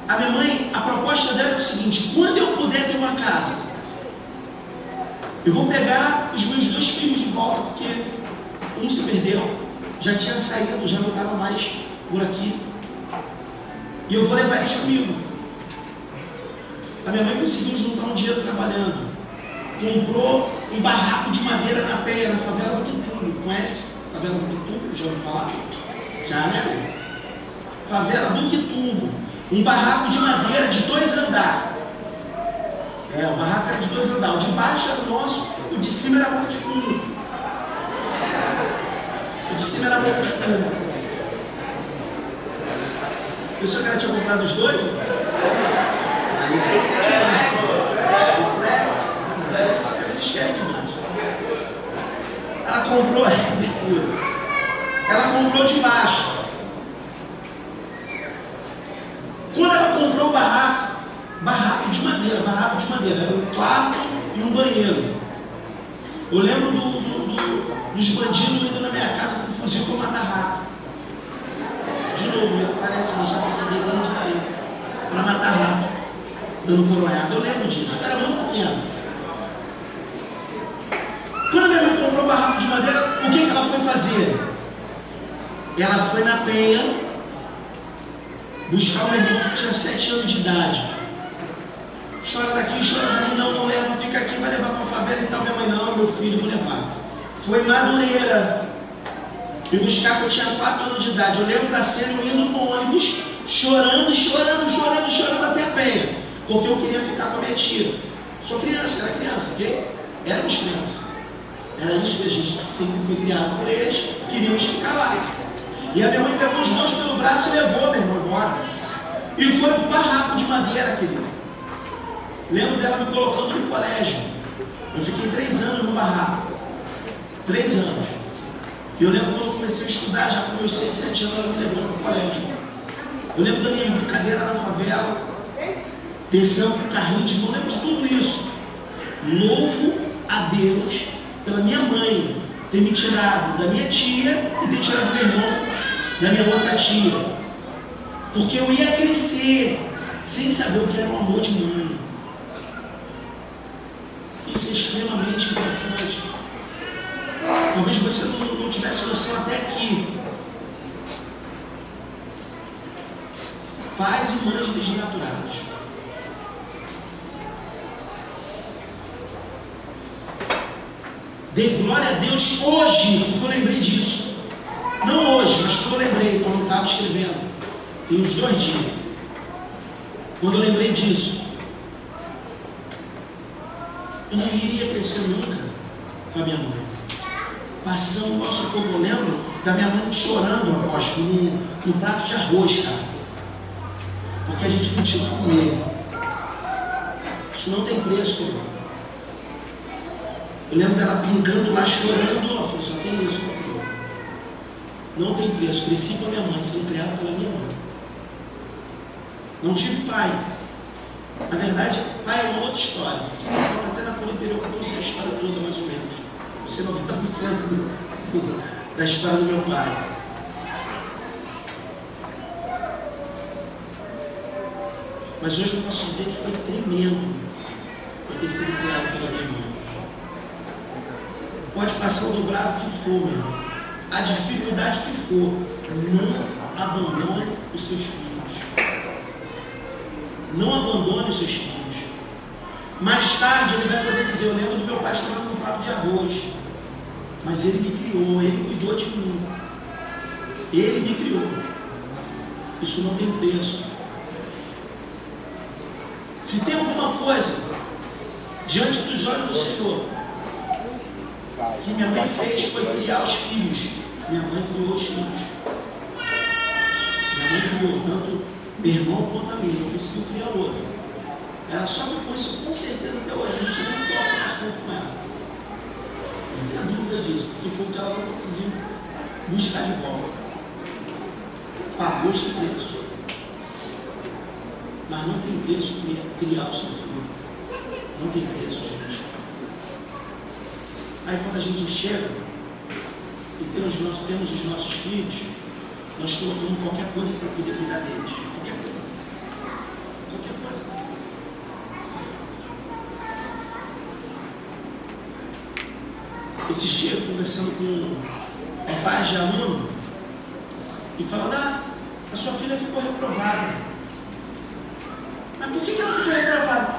A minha mãe, a proposta dela é o seguinte: quando eu puder ter uma casa, eu vou pegar os meus 2 filhos de volta, porque um se perdeu, já tinha saído, já não estava mais por aqui, e eu vou levar eles comigo. A minha mãe conseguiu juntar um dinheiro trabalhando, comprou um barraco de madeira na Penha, na favela do Quitume. Conhece? Favela do Quitume, já ouviu falar? Já, né? Favela do Quitume. Um barraco de madeira de 2 andares. O barraco era de 2 andares. O de baixo era o nosso, o de cima era a boca de fundo. O de cima era a boca de fundo. O senhor que ela tinha comprado os 2? Aí ela quer demais. O Flex, esses querem demais. Ela comprou, ela comprou de baixo. Quando ela comprou o barraco de madeira, era um quarto e um banheiro. Eu lembro dos bandidos indo na minha casa com um fuzil para matar rato. De novo, parece que já consegui dentro de pé para matar rato, dando coronhada. Eu lembro disso, eu era muito pequeno. Quando minha mãe comprou o barraco de madeira, o que ela foi fazer? Ela foi na Penha buscar um irmão que tinha 7 anos de idade. Chora daqui, chora dali, não leva, fica aqui, vai levar para a favela e tal. Minha mãe, não, meu filho, vou levar. Foi em Madureira me buscar, que eu tinha 4 anos de idade. Eu lembro da cena, eu indo no ônibus, chorando até a Penha, porque eu queria ficar com a minha tia. Sou criança, era criança, ok? Éramos crianças. Era isso que a gente sempre foi criado por eles, queríamos ficar lá. E a minha mãe pegou os 2 pelo braço e levou meu irmão embora. E foi para o barraco de madeira, querido. Lembro dela me colocando no colégio. Eu fiquei 3 anos no barraco. 3 anos. E eu lembro quando eu comecei a estudar, já com meus 6, 7 anos, ela me levou para o colégio. Eu lembro da minha brincadeira na favela, descendo com o carrinho de mão, lembro de tudo isso. Louvo a Deus pela minha mãe ter me tirado da minha tia e ter tirado do meu irmão da minha outra tia. Porque eu ia crescer sem saber o que era o amor de mãe. Isso é extremamente importante. Talvez você não tivesse noção até aqui. Pais e mães desnaturados. Dê glória a Deus hoje, porque eu lembrei disso. Não hoje, mas quando eu lembrei, quando eu estava escrevendo. Tem uns 2 dias. Quando eu lembrei disso, eu não iria crescer nunca com a minha mãe. Passando o nosso fogo, eu lembro da minha mãe chorando, apóstolo, no prato de arroz, cara. Porque a gente não tinha que comer. Isso não tem preço, irmão. Eu lembro dela pingando lá, chorando. Ela falou, só tem isso, irmão. Não tem preço. Cresci com a minha mãe, sendo criado pela minha mãe. Não tive pai. Na verdade, pai é uma outra história. Conta até na cor interior que eu trouxe a história toda, mais ou menos. Você 90% da história do meu pai. Mas hoje eu posso dizer que foi tremendo eu ter sido criado pela minha mãe. Pode passar o dobrado que for, meu irmão. A dificuldade que for, não abandone os seus filhos. Não abandone os seus filhos. Mais tarde ele vai poder dizer, eu lembro do meu pai chamando um prato de arroz. Mas ele me criou, ele cuidou de mim. Ele me criou. Isso não tem preço. Se tem alguma coisa diante dos olhos do Senhor que minha mãe fez foi criar os filhos. Minha mãe criou os filhos. Minha mãe criou tanto meu irmão quanto a mim. Não conseguiu criar outro. Ela sofre com isso com certeza até hoje. A gente não toca no assunto com ela. Não tenho dúvida disso. Porque foi o que ela não conseguiu buscar de volta. Pagou o seu preço. Mas não tem preço criar o seu filho. Não tem preço, gente. Aí quando a gente chega e temos os nossos filhos, nós colocamos qualquer coisa para poder cuidar deles. Qualquer coisa. Qualquer coisa. Esses dias eu conversando com pais de aluno e falando, a sua filha ficou reprovada. Mas por que ela ficou reprovada?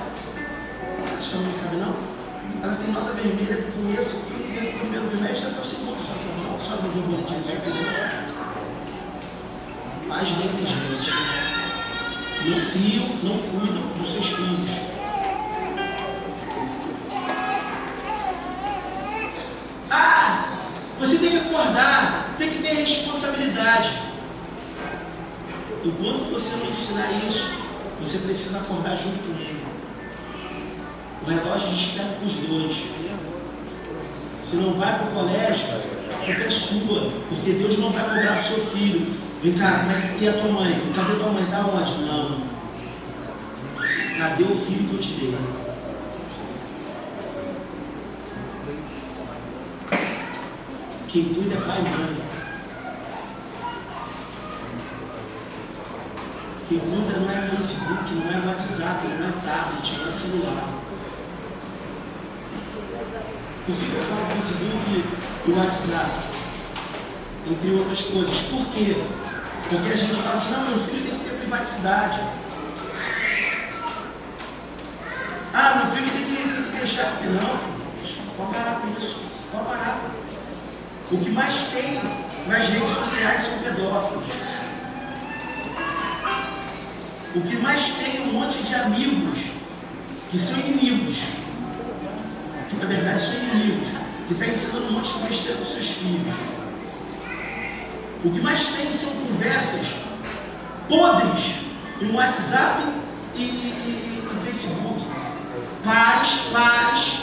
A senhora não sabe não? Ela tem nota vermelha do começo, do primeiro bimestre até o segundo. Só não viu o boletim do seu filho. Pais negligentes. Não criam, não cuidam dos seus filhos. Você tem que acordar, tem que ter responsabilidade. Enquanto você não ensinar isso, você precisa acordar junto com ele. O relógio desperta com os dois. Se não vai para o colégio, a culpa é sua, porque Deus não vai cobrar do seu filho. Vem cá, como é que e a tua mãe? Cadê tua mãe? Está onde? Não. Cadê o filho que eu te dei? Quem cuida é pai e mãe. Quem cuida não é Facebook, não é WhatsApp, não é tablet, não é celular. Por que eu falo Facebook e WhatsApp? Entre outras coisas. Por quê? Porque a gente fala assim, não, meu filho tem que ter privacidade. Meu filho tem que deixar. Porque não, filho, pode parar com isso. Pode parar. O que mais tem nas redes sociais são pedófilos. O que mais tem é um monte de amigos que são inimigos. Que na verdade são inimigos. Que está ensinando um monte de besteira para os seus filhos. O que mais tem são conversas podres no WhatsApp e Facebook. Pais,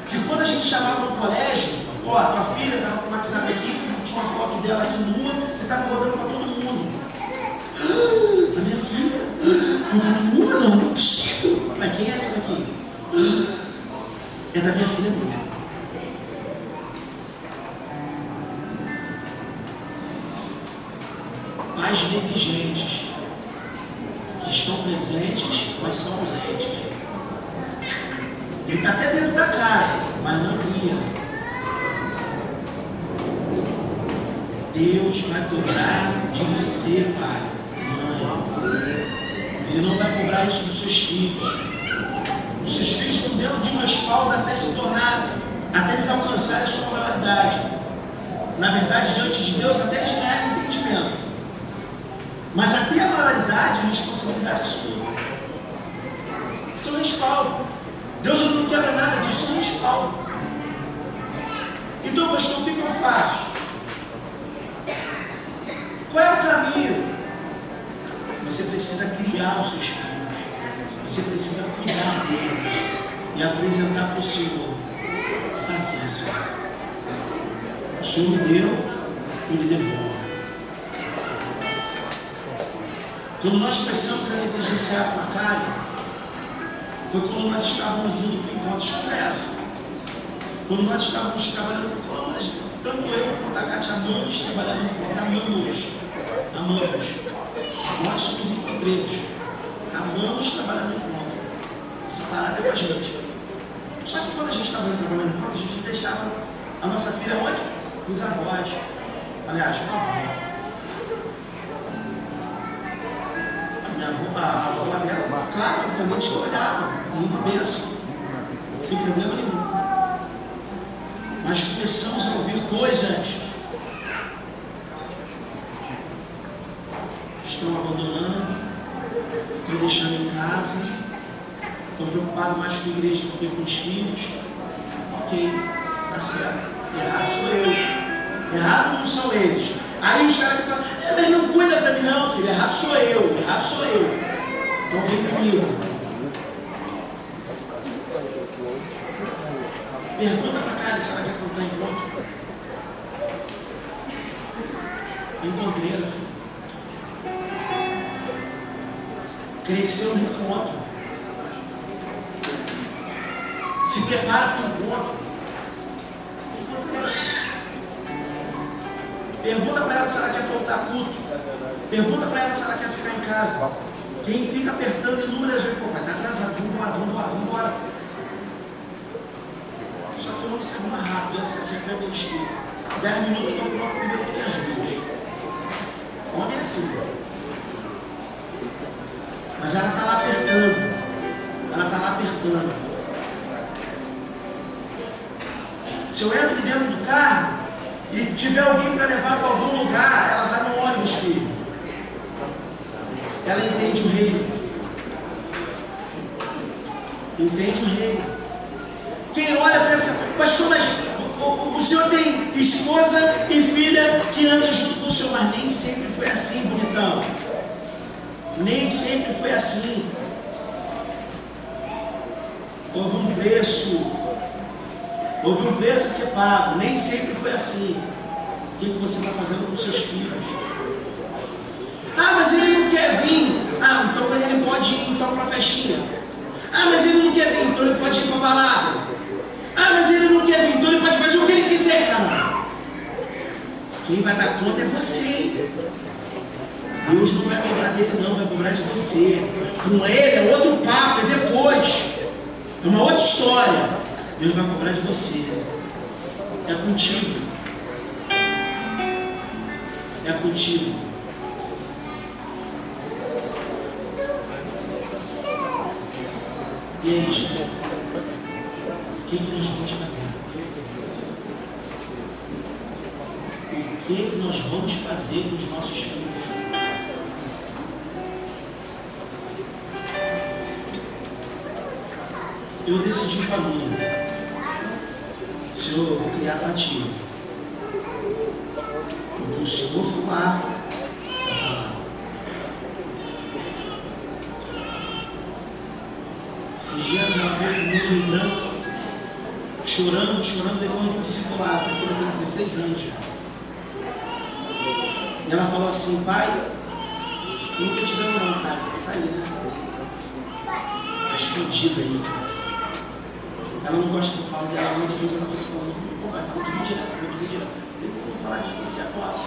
que quando a gente chamava no colégio, tua filha estava com o WhatsApp aqui, que tinha uma foto dela aqui nua, que estava rodando para todo mundo. A minha filha? Eu falei, nua não é possível. Mas quem é essa daqui? É da minha filha mesmo. Pais negligentes, que estão presentes, mas são ausentes. Ele está até dentro da casa, mas não cria. Deus vai cobrar de você, pai, mãe. Ele não vai cobrar isso dos seus filhos. Os seus filhos estão dentro de uma espalda até se tornar, até eles alcançarem a sua maioridade. Na verdade, diante de Deus, até eles ganharem entendimento. Mas até a maioridade verdade, a responsabilidade é sua. Seu respaldo. Deus não quebra nada disso, seu respaldo. Então, pastor, o que eu faço? Qual é o caminho? Você precisa criar os seus filhos. Você precisa cuidar deles e apresentar para o Senhor. Está aqui, Senhor. O Senhor me deu, eu lhe devolvo. Quando nós começamos a negligenciar com a Karen, foi quando nós estávamos indo para encontros como essa. Quando nós estávamos trabalhando com câmeras, tanto eu quanto a Cátia amamos trabalhar no encontro. Amamos. Nós somos encontreiros. Amamos trabalhar no encontro. Essa parada é com a gente. Só que quando a gente estava trabalhando no encontro, a gente deixava a nossa filha onde? Com os avós. Aliás, com a avó. A avó dela, claro, obviamente que eu olhava, uma bênção, sem problema nenhum. Mas começamos a ouvir coisas. Estão abandonando, estão deixando em casa, estão preocupados mais com a igreja do que com os filhos. Ok, tá certo. Errado sou eu. Errado não são eles. Aí os caras que falam, mas não cuida para mim não, filho, errado sou eu. Então vem comigo. Pergunta para a cara se ela quer faltar encontro. Encontreira, filho. Cresceu no encontro. Se prepara para o encontro. Encontreira. Pergunta para ela se ela quer faltar culto. Pergunta para ela se ela quer ficar em casa. Quem fica apertando inúmeras vezes, vai estar atrasado, vambora. Só que eu não sei mais rápido, essa sempre é bem escuro. 10 minutos eu estou pronto primeiro do que as duas. Homem é assim. Mas ela está lá apertando. Se eu entro dentro do carro e tiver alguém para levar para algum lugar, ela vai no ônibus, filho. Ela entende o reino. Quem olha pensa, pastor, mas o senhor tem esposa e filha que andam junto com o senhor, mas nem sempre foi assim, bonitão. Nem sempre foi assim. Houve um preço a ser pago. Nem sempre foi assim. O que você está fazendo com os seus filhos? Ah, mas ele não quer vir. Ah, então ele pode ir então para a festinha. Ah, mas ele não quer vir, então ele pode ir para a balada. Ah, mas ele não quer vir, então ele pode fazer o que ele quiser, cara. Quem vai dar conta é você. Deus não vai cobrar dele não, vai cobrar de você. Com ele é outro papo, é depois. É uma outra história. Deus vai cobrar de você. É contigo. E aí, gente? O que nós vamos fazer? O que nós vamos fazer com os nossos filhos? Eu decidi para mim, Senhor, eu vou criar para ti. O que o Senhor falar, está falado. Esses dias ela veio comigo em branco, chorando depois do discipulado, porque ela tem 16 anos já. E ela falou assim, pai, eu nunca te deu não, cara, tá aí, né? Tá escondida aí. Ela não gosta que eu falo dela, não, depois ela fica falando comigo, vai falar de mim direto, eu vou falar de você agora.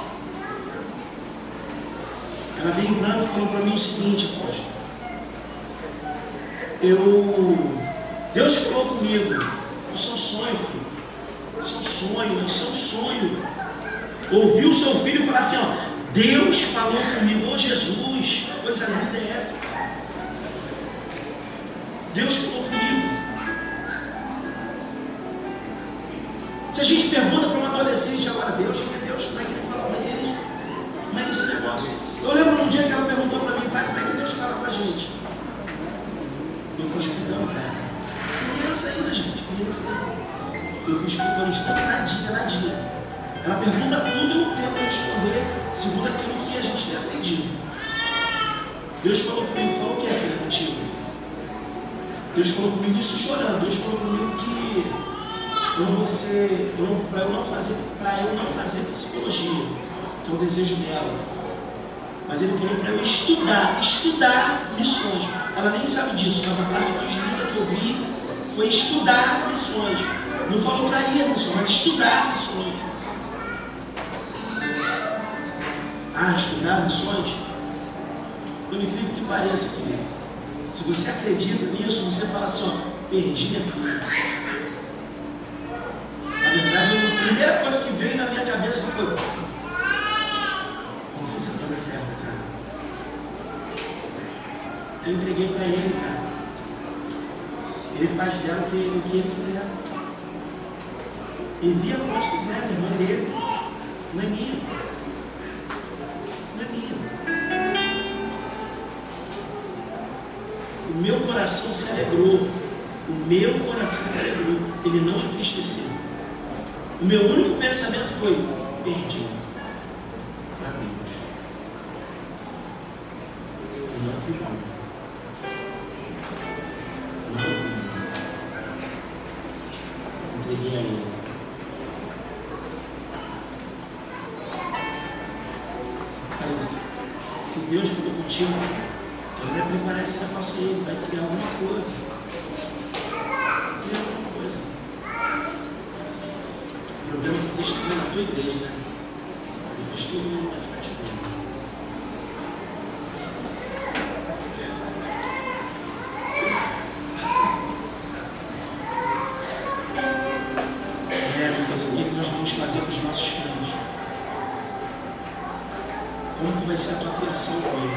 Ela veio em branco e falou para mim o seguinte, apóstolo. Deus falou comigo, isso é um sonho, filho. Isso é um sonho. Ouvir o seu filho falar assim, ó, Deus falou comigo, ô Jesus, coisa linda é essa, cara. Deus falou comigo. Se a gente pergunta para um adolescente agora, Deus, quem é Deus? Como é que ele fala? Como é que é isso? Como é que é esse negócio? Eu lembro um dia que ela perguntou para mim, pai, como é falei para ela. Criança ainda, gente, criança ainda. Eu fui explicando os contos nadinha. Ela pergunta tudo, eu tento responder segundo aquilo que a gente tem aprendido. Deus falou comigo, falou o que é, filha, contigo? Deus falou comigo isso chorando. Deus falou comigo que para eu não fazer psicologia, que é o desejo dela. Mas ele falou para eu estudar missões. Ela nem sabe disso, mas a parte mais linda que eu vi foi estudar missões. Não falou para ir a missões, mas estudar missões. Estudar missões? Por incrível que pareça, querido, se você acredita nisso, você fala assim, ó, perdi minha filha. Na verdade, a primeira coisa que veio na minha cabeça foi, não fiz a coisa certa, cara. Eu entreguei para ele, cara. Ele faz dela o que ele quiser. Envia para onde quiser, a irmã dele. Não é minha. Não é minha. O meu coração se alegrou. Ele não entristeceu. O meu único pensamento foi, perdi para Deus. Não culpou. Entreguei a ele. Mas se Deus falou contigo, ele vai preparar esse negócio aí, vai criar alguma coisa. O problema é que deixa na tua igreja, né? Depois todo mundo vai ficar te vendo. Porque o que nós vamos fazer com os nossos filhos? Como que vai ser a tua criação com ele?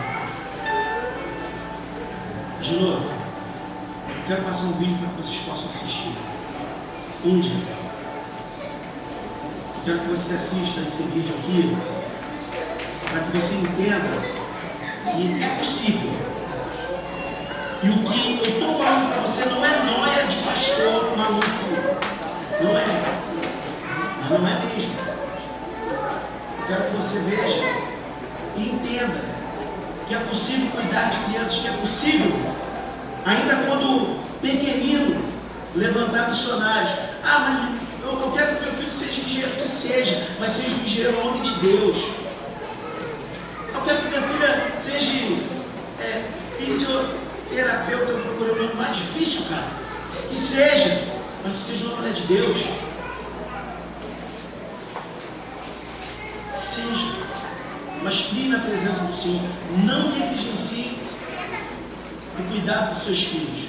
De novo, eu quero passar um vídeo para que vocês possam assistir. Índia. Eu quero que você assista esse vídeo aqui, para que você entenda que é possível. E o que eu estou falando para você não é nóia de pastor maluco. Não é. Mas não é mesmo. Eu quero que você veja e entenda que é possível cuidar de crianças, que é possível, ainda quando pequenino, levantar missionários. Mas eu quero que meu filho seja engenheiro, que seja, mas seja um engenheiro homem de Deus. Eu quero que minha filha seja fisioterapeuta, eu procuro o nome mais difícil, cara. Que seja, mas que seja uma mulher de Deus. Que seja. Mas crie na presença do Senhor. Não negligencie o cuidado dos seus filhos.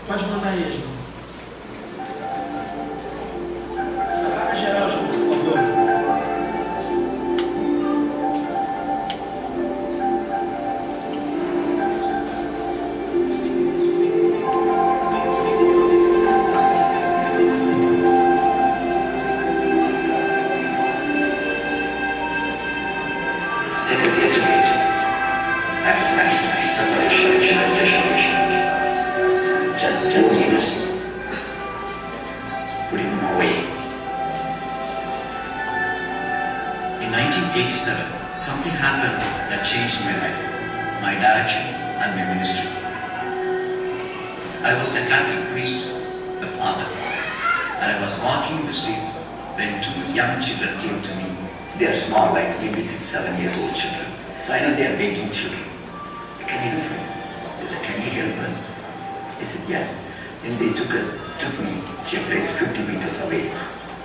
Pode mandar aí, João. Para geral, João, por favor. In 1987, something happened that changed my life, my direction, and my ministry. I was a Catholic priest, a father, and I was walking the streets when two young children came to me. They are small, like maybe 6-7 years old children. So I know they are begging children. What can you do for me? They said, can you help us? I said, yes. Then they took me to a place 50 meters away.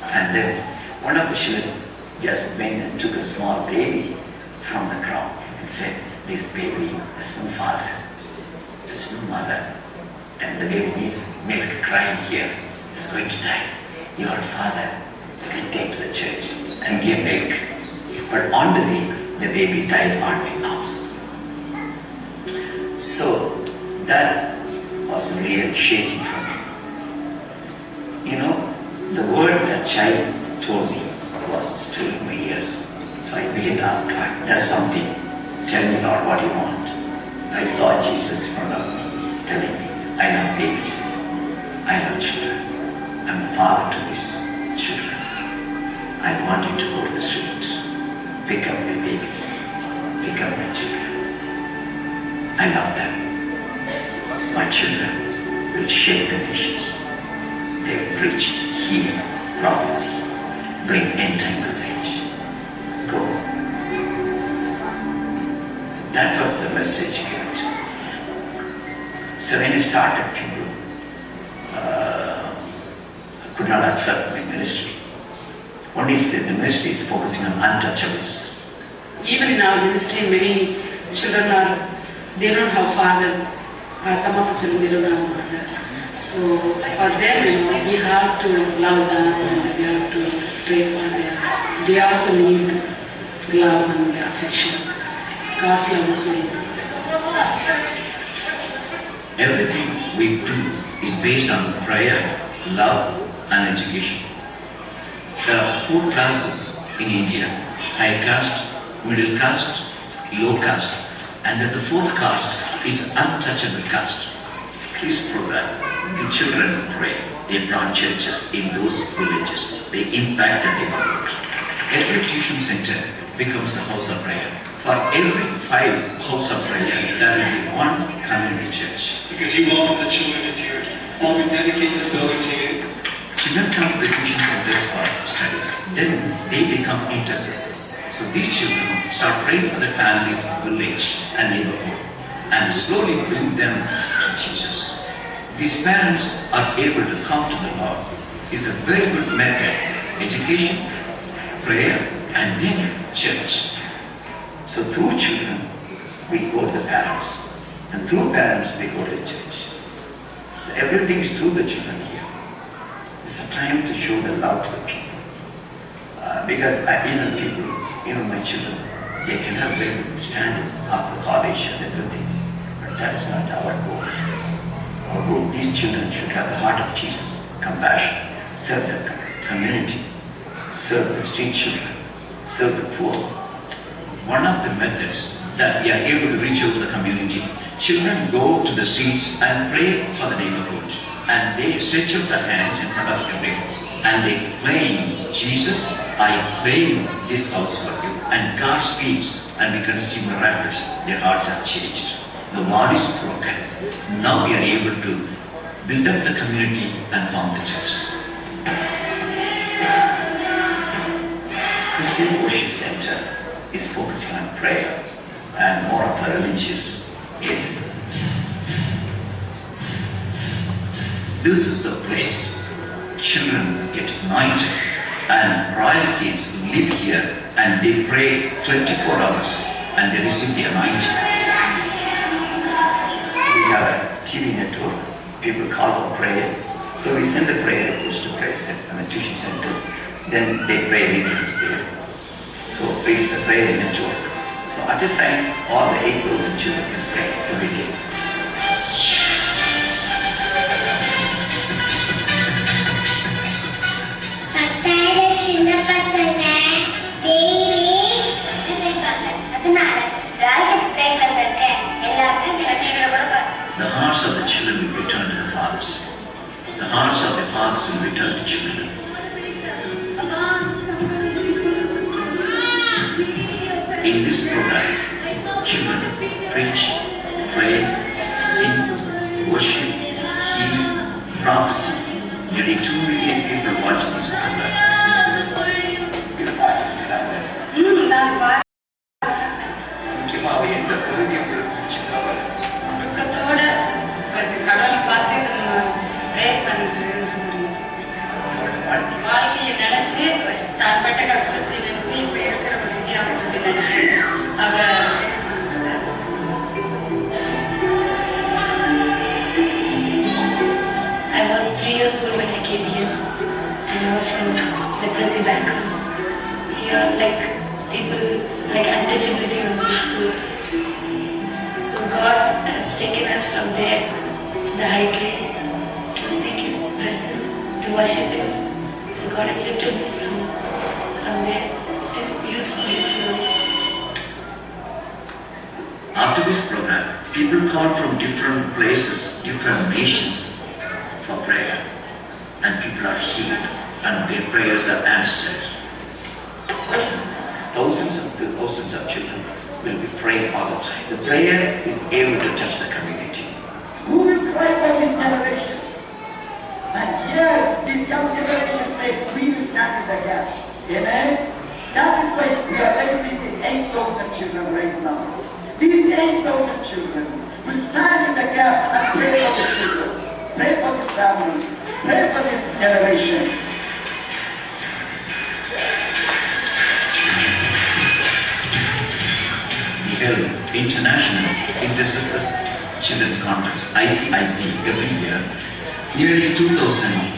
And then one of the children just went and took a small baby from the crowd and said, this baby has no father, has no mother, and the baby needs milk crying here, is going to die. Your father, you can take to the church and give milk. But on the way, the baby died on my house. So that was real shaking for me. You know, the word that child told me was to my ears. So I began to ask God, there's something. Tell me, Lord, what you want. I saw Jesus in front of me, telling me, I love babies, I love children. I'm a father to these children. I want you to go to the streets, pick up my babies, pick up my children. I love them. My children will shape the nations. They will preach, heal, prophecy, bring end-time message. Go. So that was the message given. So when I started, people could not accept my ministry. Only said the ministry is focusing on untouchables. Even in our ministry, many children they don't have father. Some of the children, they don't have mother. So for them, we have to love them and we have to pray for them. They also need love and affection. God's love is very important. Everything we do is based on prayer, love, and education. There are 4 classes in India: high caste, middle caste, low caste, and then the 4th caste is untouchable caste. This program, the children pray, they plant churches in those villages, they impact the neighborhood. Every tuition center becomes a house of prayer. For every 5 house of prayer, there will be 1 community church. Because you welcome the children into your home and dedicate this building to you. Children come to the tuition centers for studies. Then they become intercessors. So these children start praying for their families, village and neighborhood and slowly bring them to Jesus. These parents are able to come to the Lord. It's a very good method. Education, prayer, and then church. So through children, we go to the parents. And through parents, we go to the church. So everything is through the children here. It's a time to show the love to the people. Because people, my children, they can have very good standing after college and everything. But that is not our goal. Our goal, these children should have the heart of Jesus, compassion, serve the community, serve the street children, serve the poor. One of the methods that we are able to reach out to the community, children go to the streets and pray for the neighborhood. And they stretch out their hands in front of every house. And they claim, Jesus, I claim this house for you. And God speaks and we can see miracles. Their hearts are changed. The wall is broken. Now we are able to build up the community and found the churches. Christian Worship Center is focusing on prayer and more of a religious area. This is the place children get anointed and royal kids live here and they pray 24 hours and they receive the anointing. We have a TV network, people call for prayer. So we send the prayer request to prayer center and the tuition centers. Then they pray meetings there. So it is a prayer network. So at the time, all the 8,000 children can pray every day. The hearts of the children will return to the fathers. The hearts of the fathers will return to children. In this program, children preach, pray, sing, worship, heal, prophecy. Nearly 2 million people watch this program. முக்கியமாக எந்த பகுதியை வாழ்க்கையை நினைச்சு தான் பட்ட கஷ்டத்தை நினைச்சு இப்ப இருக்கிற பகுதியை அவங்களுக்கு நினைச்சு I was 3 years old when I came here and I was from leprosy background. Here people untouchability on this school. So God has taken us from there to the high place to seek His presence, to worship Him. So God has lifted me from there to use for His glory. After this program, People come from different places, different nations for prayer. And people are healed and their prayers are answered. Thousands of children will be praying all the time. The prayer is able to touch the community. Who will cry for this generation? And here, this young generation says, we will stand in the gap. Amen? That is why we are raising the 8,000 children right now. These 8,000 children will stand in the gap and pray for the children, pray for this family, pray for this generation. We held International Intercessors Children's Conference, ICIC, every year. Nearly 2,000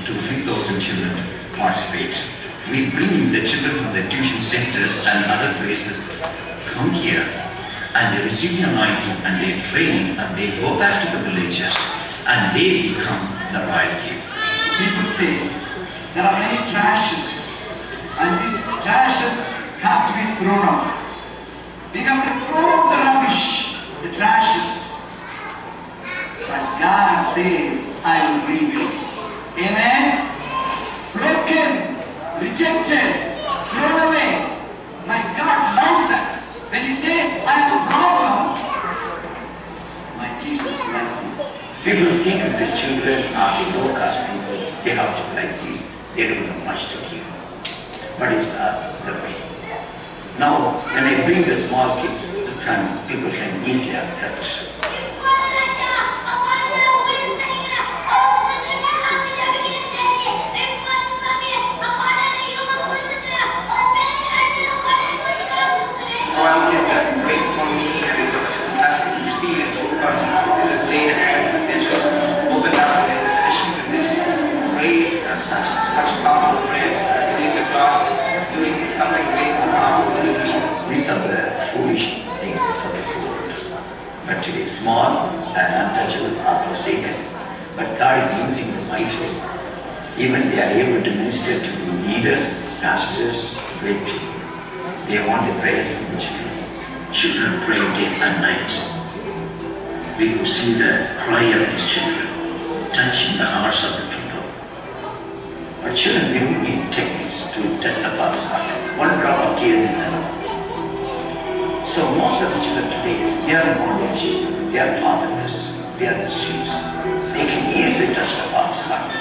to 3,000 children participate. We bring the children from the tuition centers and other places come here and they receive the anointing and they train and they go back to the villages and they become the royal king. People say there are many trashes and these trashes have to be thrown out. We have to throw out the rubbish, the trashes. But God says, I will rebuild it. Amen? Broken, rejected, thrown away. My God loves that. When you say, I have a problem, my Jesus loves it. People think of these children are the low-caste people. They have to be like this. They don't have much to give. But it's the way. Now, when I bring the small kids to front, people can easily accept. All kids are great for me and it was a fantastic experience because it is a great and they just open up their session with this great, such powerful prayers. I believe that God is doing something great and powerful with me. These are the foolish things for this world. But today, small and untouchable are forsaken. But God is using them mightily. Even they are able to minister to the leaders, pastors, great people. They want the prayers of the children. Children pray day and night. We could see the cry of these children touching the hearts of the people. But children, we don't need techniques to touch the Father's heart. One drop of tears is enough. So most of the children today, they are in bondage, they are fatherless, they are the streets. They can easily touch the Father's heart.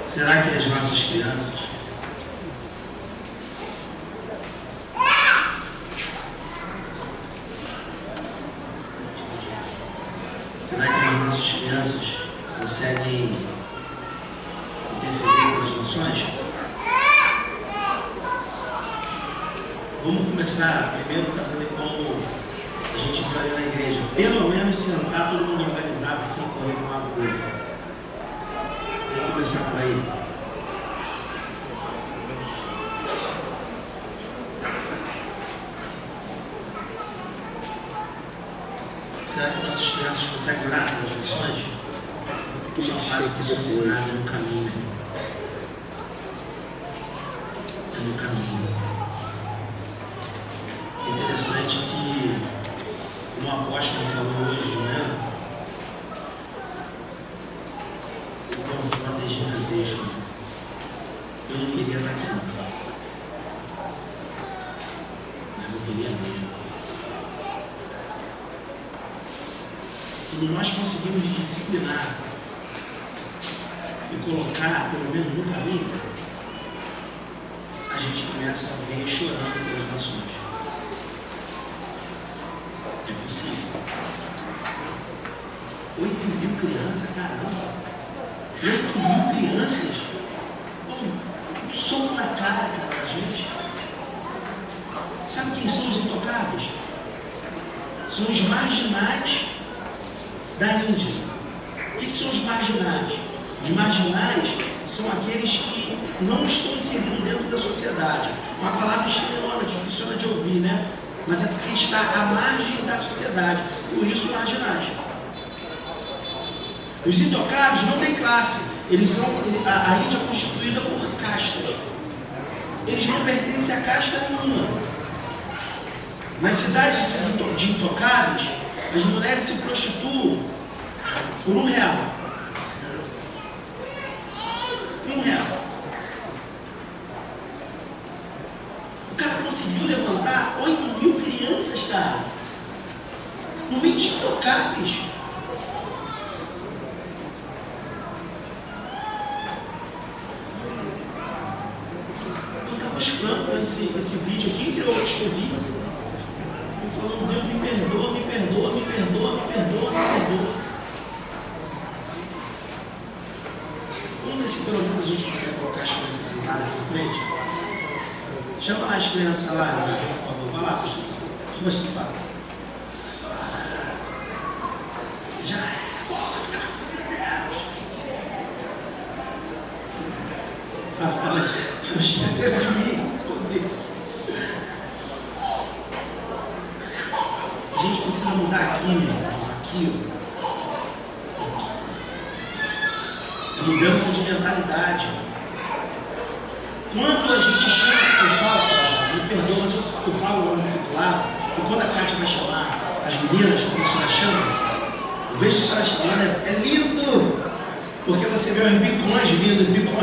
Será que as nossas crianças conseguem interceder pelas nações? Vamos começar primeiro fazendo como a gente viu ali na igreja. Pelo menos sentar todo mundo organizado, sem correr de um lado para o outro. Vamos começar por aí. Será que nossas crianças conseguem orar pelas nações? Só faz o que são ensinadas no caminho. É no caminho. É interessante que, como o apóstolo falou hoje de manhã, o confronto é gigantesco. Eu não queria estar aqui não. Mas eu queria mesmo. Quando nós conseguimos disciplinar e colocar, pelo menos no caminho, a gente começa a ver chorando pelas nações. É possível. 8.000 crianças, caramba. 8.000 crianças. Um soco na cara, da gente. Sabe quem são os intocáveis? São os marginais da Índia. O que são os marginais? Os marginais são aqueles que não estão inseridos dentro da sociedade. Uma palavra estranhona, difícil de ouvir, né? Mas é porque está à margem da sociedade. Por isso, marginais. Os intocáveis não têm classe. A Índia é constituída por castas. Eles não pertencem a casta nenhuma. Nas cidades de intocáveis, as mulheres se prostituem por R$1. R$1. O cara conseguiu levantar 8.000 crianças, cara. No meio de intocáveis. Eu estava chorando esse vídeo aqui, entre outros que eu vi. Eu falando, Deus, me perdoa, me perdoa, me perdoa, me perdoa, me perdoa. Vamos ver se pelo menos a gente consegue colocar as crianças sentadas aqui na frente. Chama lá as crianças lá, Zé, por favor. Vai lá, pastor. Você fala. Já é, graças a Deus. Fala, esqueceram de mim. A gente precisa mudar aqui, meu irmão. Aqui, ó. Mudança de mentalidade. Quando a gente chama, eu falo, me perdoa, mas eu falo no discipulado, e quando a Kátia vai chamar as meninas, como a senhora chama, eu vejo a senhora chamando, é lindo, porque você vê os bicões lindos, os bicões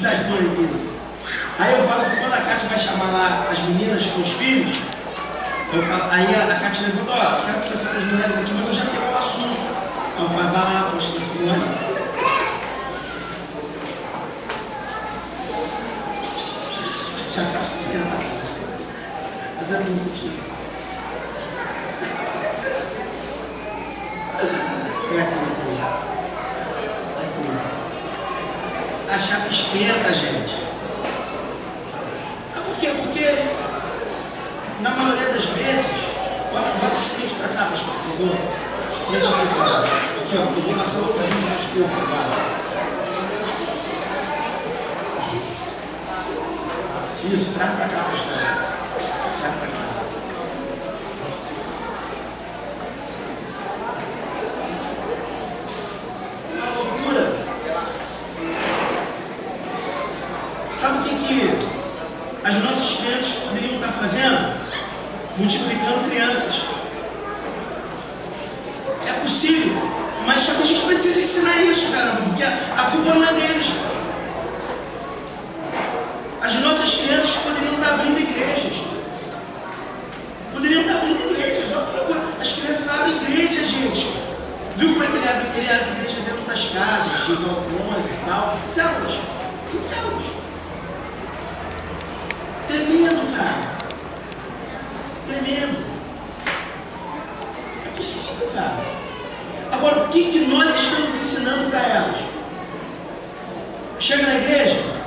das mães lindas. Aí eu falo que quando a Kátia vai chamar lá as meninas com os filhos, eu falo, aí a Kátia levanta, ó, eu quero conversar com as mulheres aqui, mas eu já sei qual é o assunto. Aí eu falo, vai lá, pastor, esse monte. Já faz tempo, mas é bem sentido. É aqui. A chapa esquenta, gente. Por quê? Porque, na maioria das vezes, bota de frente pra cá, pastor, por favor. Frente aqui, ó. Eu vou passar outra vez mais pouco agora. Isso, traz pra cá, pastor. Traz pra cá. Uma loucura. Sabe o que as nossas crianças poderiam estar fazendo? Multiplicando crianças. É possível, mas só que a gente precisa ensinar isso, caramba, porque a culpa não é deles. As nossas crianças poderiam estar abrindo igrejas. Poderiam estar abrindo igrejas. As crianças abrem igreja, gente. Viu como é que ele abre igreja dentro das casas, de balcões e tal? Células. São células. Tremendo, cara. Tremendo. É possível, cara. Agora, o que nós estamos ensinando para elas? Chega na igreja.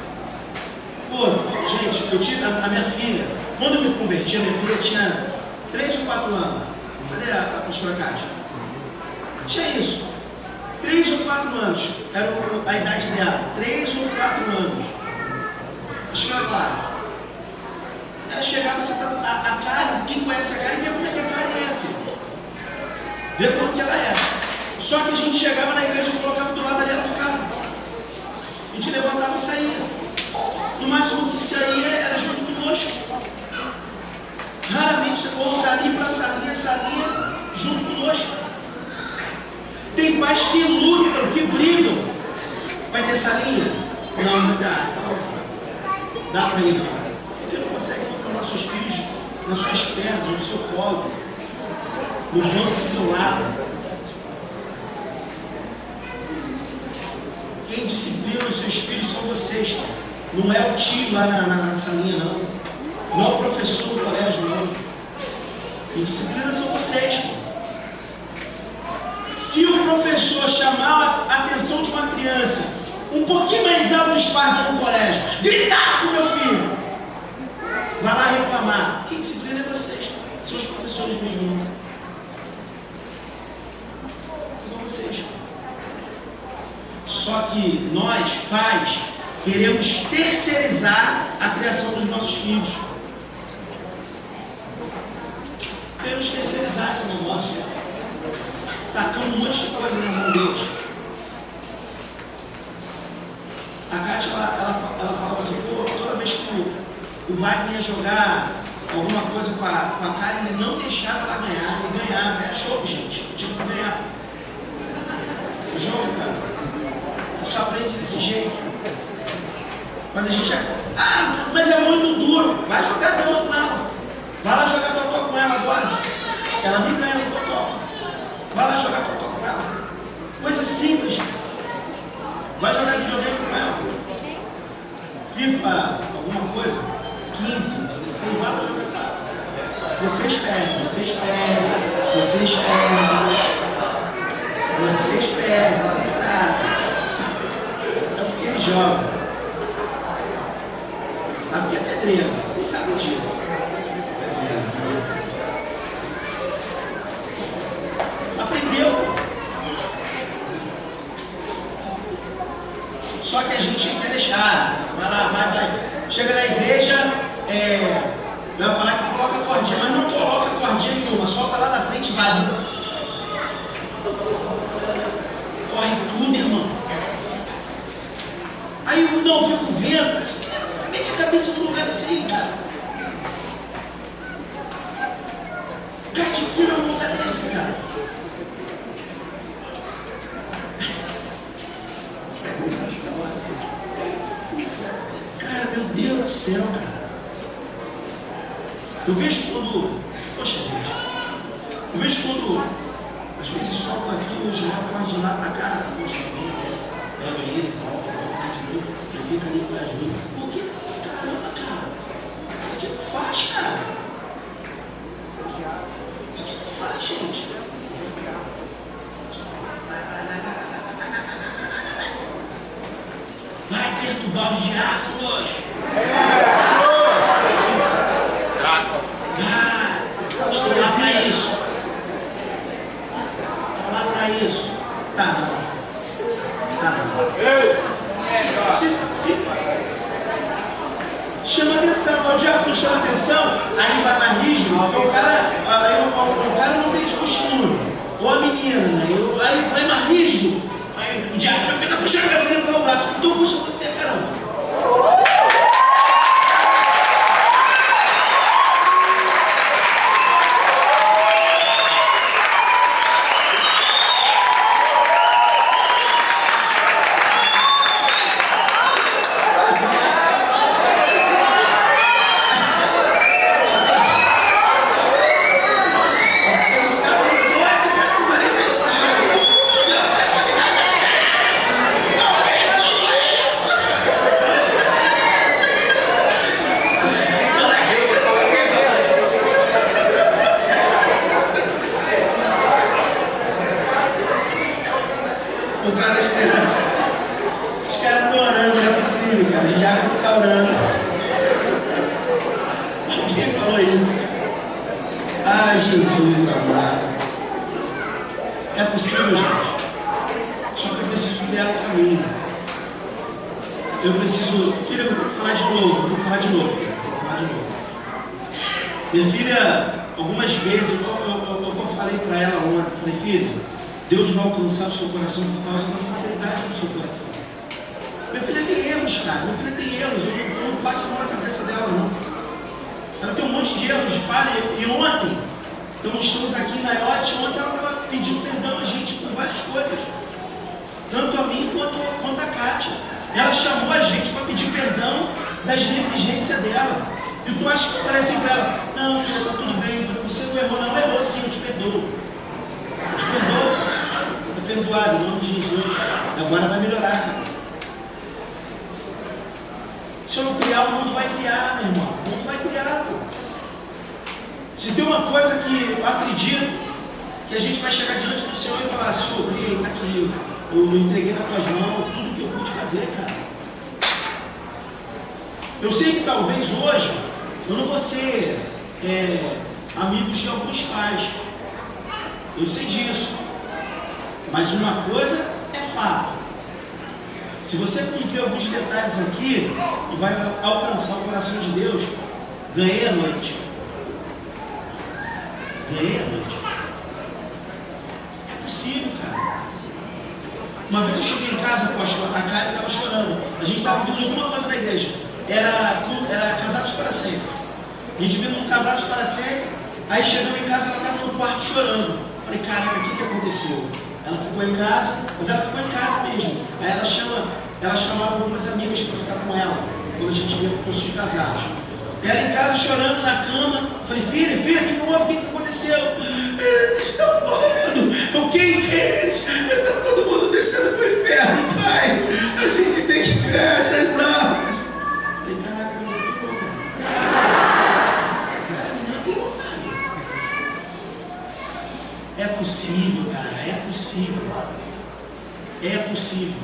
Pô, gente, eu tive a minha filha, quando eu me converti, a minha filha tinha 3 ou 4 anos. Cadê a pastora Kátia? Tinha isso. 3 ou 4 anos. Era a idade dela. 3 ou 4 anos. Chegava lá. Ela chegava, sentava a cara, quem conhece a cara, vê como é que a cara é, filho. Vê como que ela é. Só que a gente chegava na igreja, colocava do lado ali, ela ficava. A gente levantava e saía. No máximo que saía era junto conosco. Raramente, ou dali para a salinha, junto conosco. Tem pais que lutam, que brigam. Vai ter salinha? Não dá. Dá para ir. Porque não consegue controlar seus filhos nas suas pernas, no seu colo, no banco do teu lado. Quem disciplina os seus filhos são vocês, tá? Não é o tio lá na salinha, não. Não é o professor do colégio, não. Quem disciplina são vocês, pô. Se o professor chamar a atenção de uma criança um pouquinho mais alto no colégio, gritar com o meu filho, vai lá reclamar. Quem disciplina é vocês, são os professores mesmo. São vocês. Só que nós, pais, queremos terceirizar a criação dos nossos filhos. Queremos terceirizar esse negócio. Tacando um monte de coisa na mão deles. A Kátia, ela falava assim, pô, toda vez que o Wagner ia jogar alguma coisa com a Karen, ele não deixava ela ganhar, ele ganhava. É jogo, gente. Tinha que ganhar. O jogo, cara. Tu só aprende desse jeito. Mas a gente mas é muito duro. Vai jogar dama com ela. Vai lá jogar totó com ela agora. Ela me ganha no totó. Vai lá jogar totó com ela. Coisa simples. Vai jogar videogame com ela. FIFA, alguma coisa. 15, 16, vai lá jogar com ela. Vocês perdem. Vocês sabem. É porque eles jogam. Sabe que é pedreiro, vocês sabem disso. Aprendeu. Só que a gente quer deixar. Vai. Chega na igreja, vai falar que coloca a cordinha, mas não coloca a cordinha nenhuma, solta lá na frente e vai. Corre tudo, irmão. Aí eu fico vendo, assim, mete a cabeça no lugar assim, cara. Cai de quilo num lugar desse, cara. Cara, meu Deus do céu, cara. Eu vejo quando. Poxa, gente. Eu vejo quando. Às vezes solto aqui, eu já corre de lá pra cá. Poxa, vem, desce. Pega ele, volta de novo. E fica ali com as mãos. Por que? Caramba, cara. O que tu faz, cara? O que tu faz, gente? Vai perturbar os diáconos. Estou lá para isso. Estou lá para isso. Tá, não. Chama atenção. O diácono chama atenção, aí vai mais rígido, porque o cara não tem esse costume. Ou a menina, né? Aí vai mais rígido. Aí o diácono fica puxando a filha pelo braço. Então puxa você, caramba. Por causa das crianças. Esses caras estão orando, não é possível, cara. O diácono está orando. Quem falou isso? Ai, Jesus amado. É possível, gente. Só que eu preciso criar um caminho. Eu preciso. Filha, eu vou ter que falar de novo. Filha. Minha filha, algumas vezes, eu falei para ela ontem, falei, filha, Deus vai alcançar o seu coração por causa da sinceridade do seu coração. Minha filha tem erros, cara. Minha filha tem erros. Eu não passo a mão na cabeça dela, não. Ela tem um monte de erros, falha. E ontem, então estamos aqui na IOT, ontem ela estava pedindo perdão a gente por várias coisas. Tanto a mim quanto a Kátia. Ela chamou a gente para pedir perdão das negligências dela. E tu acha que eu falei assim para ela, não, filha, tá tudo bem, você não errou, não. Errou sim, eu te perdoo. Eu te perdoo. Está perdoado, em nome de Jesus. Agora vai melhorar, cara. Se eu não criar, o mundo vai criar, meu irmão. O mundo vai criar, pô. Se tem uma coisa que eu acredito, que a gente vai chegar diante do Senhor e falar, Senhor, eu criei, está aqui, eu entreguei nas tuas mãos, tudo que eu pude fazer, cara. Eu sei que talvez hoje eu não vou ser amigo de alguns pais. Eu sei disso. Mas uma coisa é fato. Se você cumprir alguns detalhes aqui e vai alcançar o coração de Deus, ganhei a noite. Ganhei a noite. É possível, cara. Uma vez eu cheguei em casa, a Karen estava chorando. A gente estava ouvindo alguma coisa na igreja. Era Casados para Sempre. A gente vindo no Casados para Sempre. Aí chegamos em casa, ela estava no quarto chorando. Falei, caraca, o que aconteceu? Ela ficou em casa, mas ela ficou em casa mesmo. Aí ela chamava algumas amigas para ficar com ela, quando a gente ia para o curso de casados. Ela em casa chorando na cama. Falei, filha, o que houve? O que aconteceu? Eles estão morrendo. O que eles? Está todo mundo descendo para o inferno, pai. A gente tem que ganhar essas almas. Falei, caraca, não pirou, velho. Caraca, não pirou, velho. É possível, cara, é possível. É possível.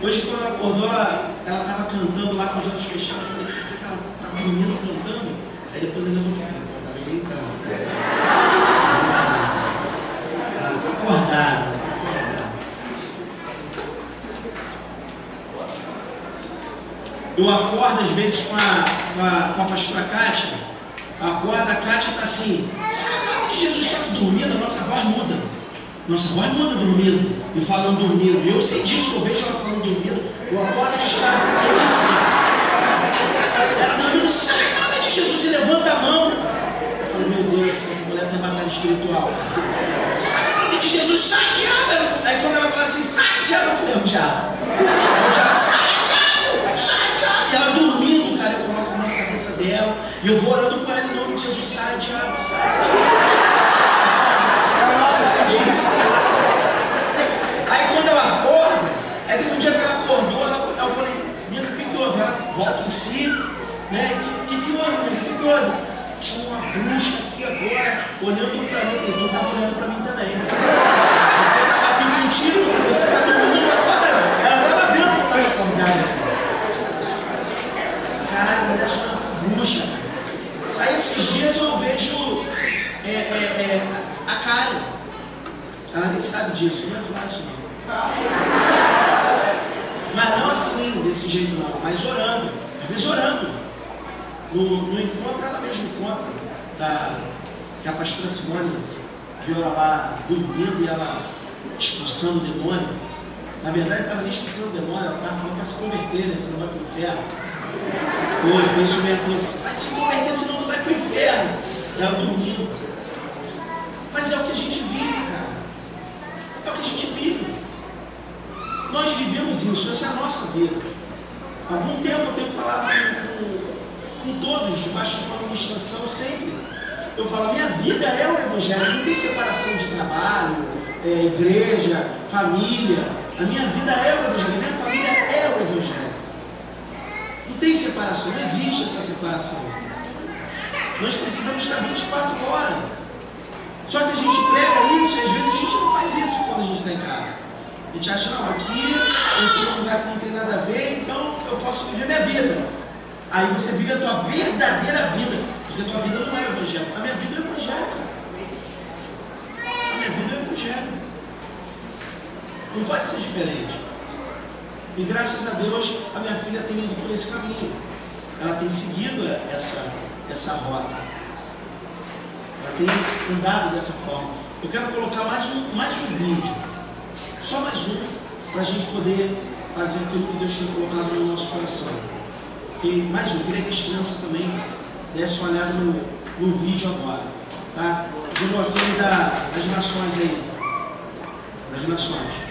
Hoje, quando ela acordou, ela estava cantando lá com os olhos fechados. Eu falei, caraca, ela estava dormindo cantando. Aí depois eu levou e falei, pô, tá brincando, né? Ela está acordada. Eu acordo às vezes com a pastora Kátia. Acorda, a Kátia está assim, sabe a cara de Jesus só que dormindo, a nossa voz muda. Nossa voz muda dormindo e falando dormindo. E eu sei disso, eu vejo ela falando dormindo. Eu acordo assustado com isso. Ela dormindo, sai em nome de Jesus e levanta a mão. Eu falo, meu Deus, essa mulher tem batalha espiritual. Sai em nome de Jesus, sai diabo. Aí quando ela fala assim, sai diabo, eu falei, é o diabo. É o diabo, sai diabo, sai diabo. E ela dormindo, cara, eu coloco a mão na cabeça dela e eu vou orando com ela em nome de Jesus, sai diabo, sai diabo. Disso. Aí quando ela acorda, teve um dia que ela acordou, eu falei, Nina, o que houve? Ela volta em si, né? O que houve, Nina? O que houve? Tinha uma bruxa aqui agora, olhando para mim. Eu falei, não estava olhando para mim também. Eu estava aqui contigo, você está dormindo, não acorda. Ela estava vendo que eu estava acordada. Caralho, a mulher sonha com bruxa. Aí esses dias eu vejo a Karen. Ela nem sabe disso, não é fácil não. Mas não assim, desse jeito não, mas orando. Às vezes orando. No encontro, ela mesma conta que a pastora Simone viu ela lá dormindo e ela expulsando o demônio. Na verdade, estava nem expulsando o demônio, ela estava falando para se converter, né? Senão vai para o inferno. Foi isso mesmo. Falou assim, vai se converter, senão tu vai para o inferno. E ela dormindo. Mas é o que a gente vive, cara. É o que a gente vive. Nós vivemos isso, essa é a nossa vida. Há algum tempo eu tenho falado com todos, debaixo de uma administração, sempre. Eu falo, minha vida é o Evangelho, não tem separação de trabalho, igreja, família. A minha vida é o Evangelho, a minha família é o Evangelho. Não tem separação, não existe essa separação. Nós precisamos estar 24 horas. Só que a gente prega isso e às vezes a gente não faz isso quando a gente está em casa. A gente acha, não, aqui eu estou num lugar que não tem nada a ver, então eu posso viver minha vida. Aí você vive a tua verdadeira vida, porque a tua vida não é o Evangelho. A minha vida é o Evangelho, cara. A minha vida é o Evangelho. Não pode ser diferente. E graças a Deus, a minha filha tem ido por esse caminho. Ela tem seguido essa rota. Ela tem andado dessa forma. Eu quero colocar mais um vídeo. Só mais um, para a gente poder fazer aquilo que Deus tem colocado no nosso coração. Mais um, queria que as crianças também dessem uma olhada no vídeo agora. Tá? Jogou aquele das nações aí. Das nações.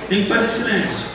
Tem que fazer silêncio.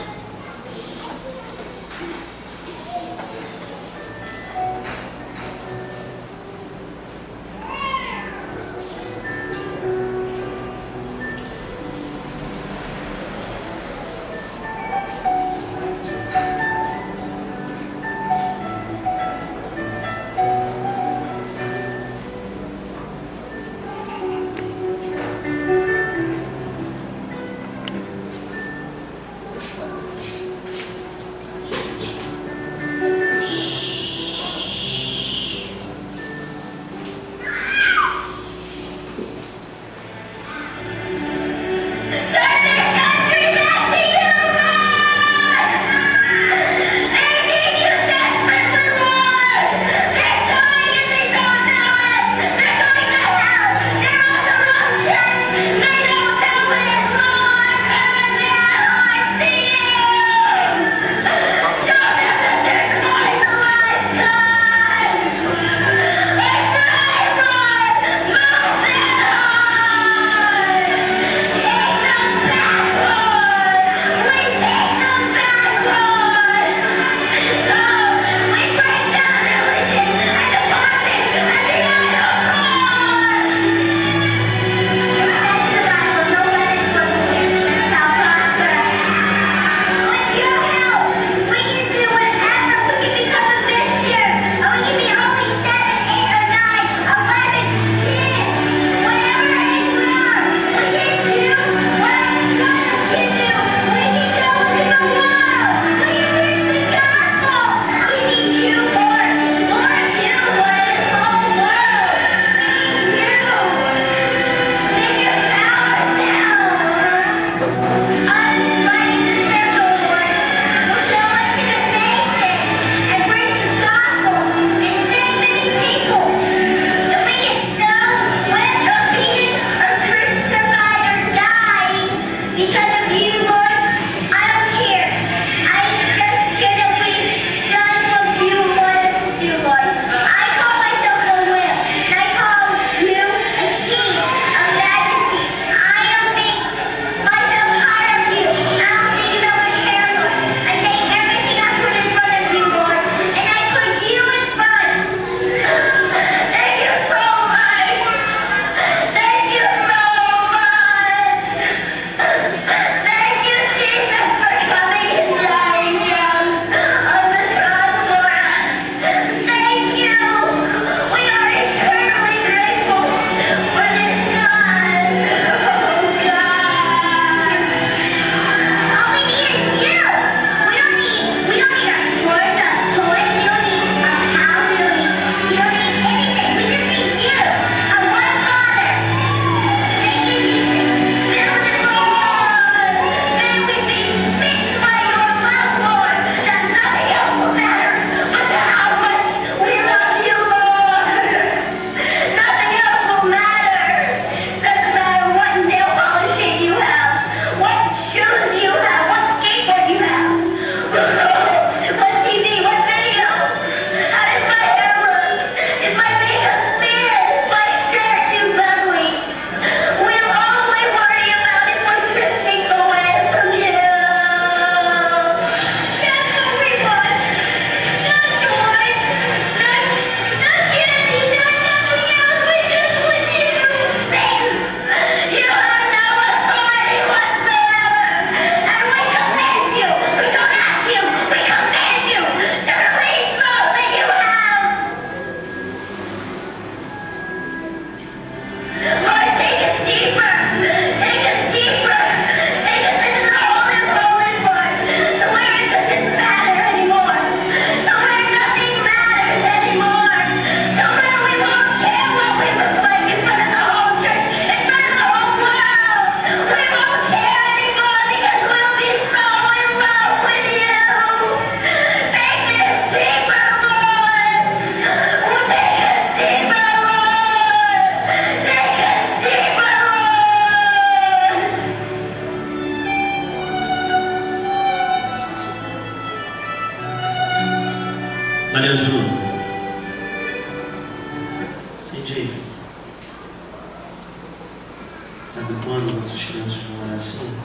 Sabe quando nossas crianças vão orar assim?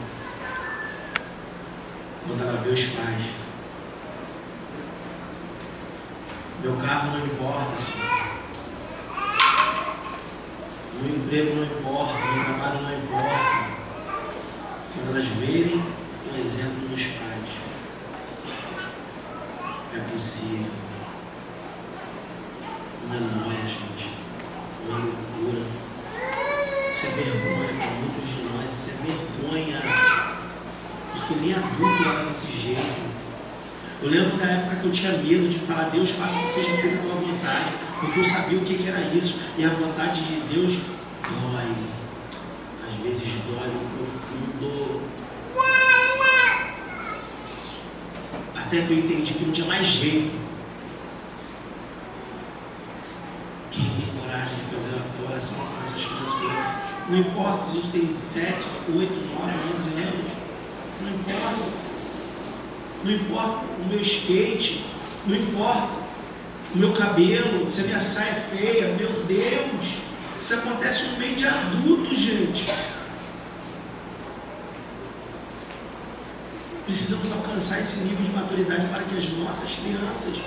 Quando ela vê os pais. Meu carro não importa, Senhor. Meu emprego não importa, meu trabalho não importa. Quando elas verem o exemplo dos pais. É possível. Não é nóia, gente. Não é loucura. Isso é vergonha para muitos de nós. Isso é vergonha. Porque nem adulto era desse jeito. Eu lembro da época que eu tinha medo de falar: Deus, faça que seja feita a tua vontade. Porque eu sabia o que era isso. E a vontade de Deus dói. Às vezes dói no profundo. Até que eu entendi que não tinha mais jeito. Quem tem coragem de fazer a oração com essas crianças? Não importa se a gente tem 7, 8, 9, 11 anos. Não importa. Não importa o meu skate. Não importa o meu cabelo. Se a minha saia é feia. Meu Deus. Isso acontece no meio de adultos, gente. Precisamos alcançar esse nível de maturidade para que as nossas crianças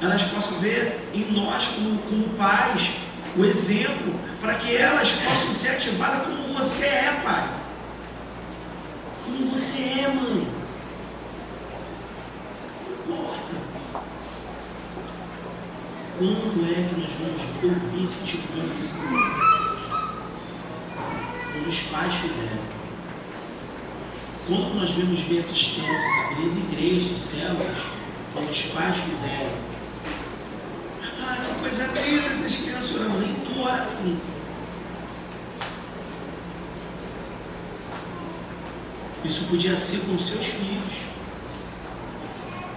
elas possam ver em nós como pais o exemplo, para que elas possam ser ativadas como você é, pai, como você é, mãe. Não importa quando é que nós vamos ouvir esse tipo de oração. Quando os pais fizerem. Quando nós vemos ver essas crianças abrindo igrejas, células, quando os pais fizerem. Ah, que coisa linda essas crianças orando. Nem tu ora assim. Isso podia ser com os seus filhos.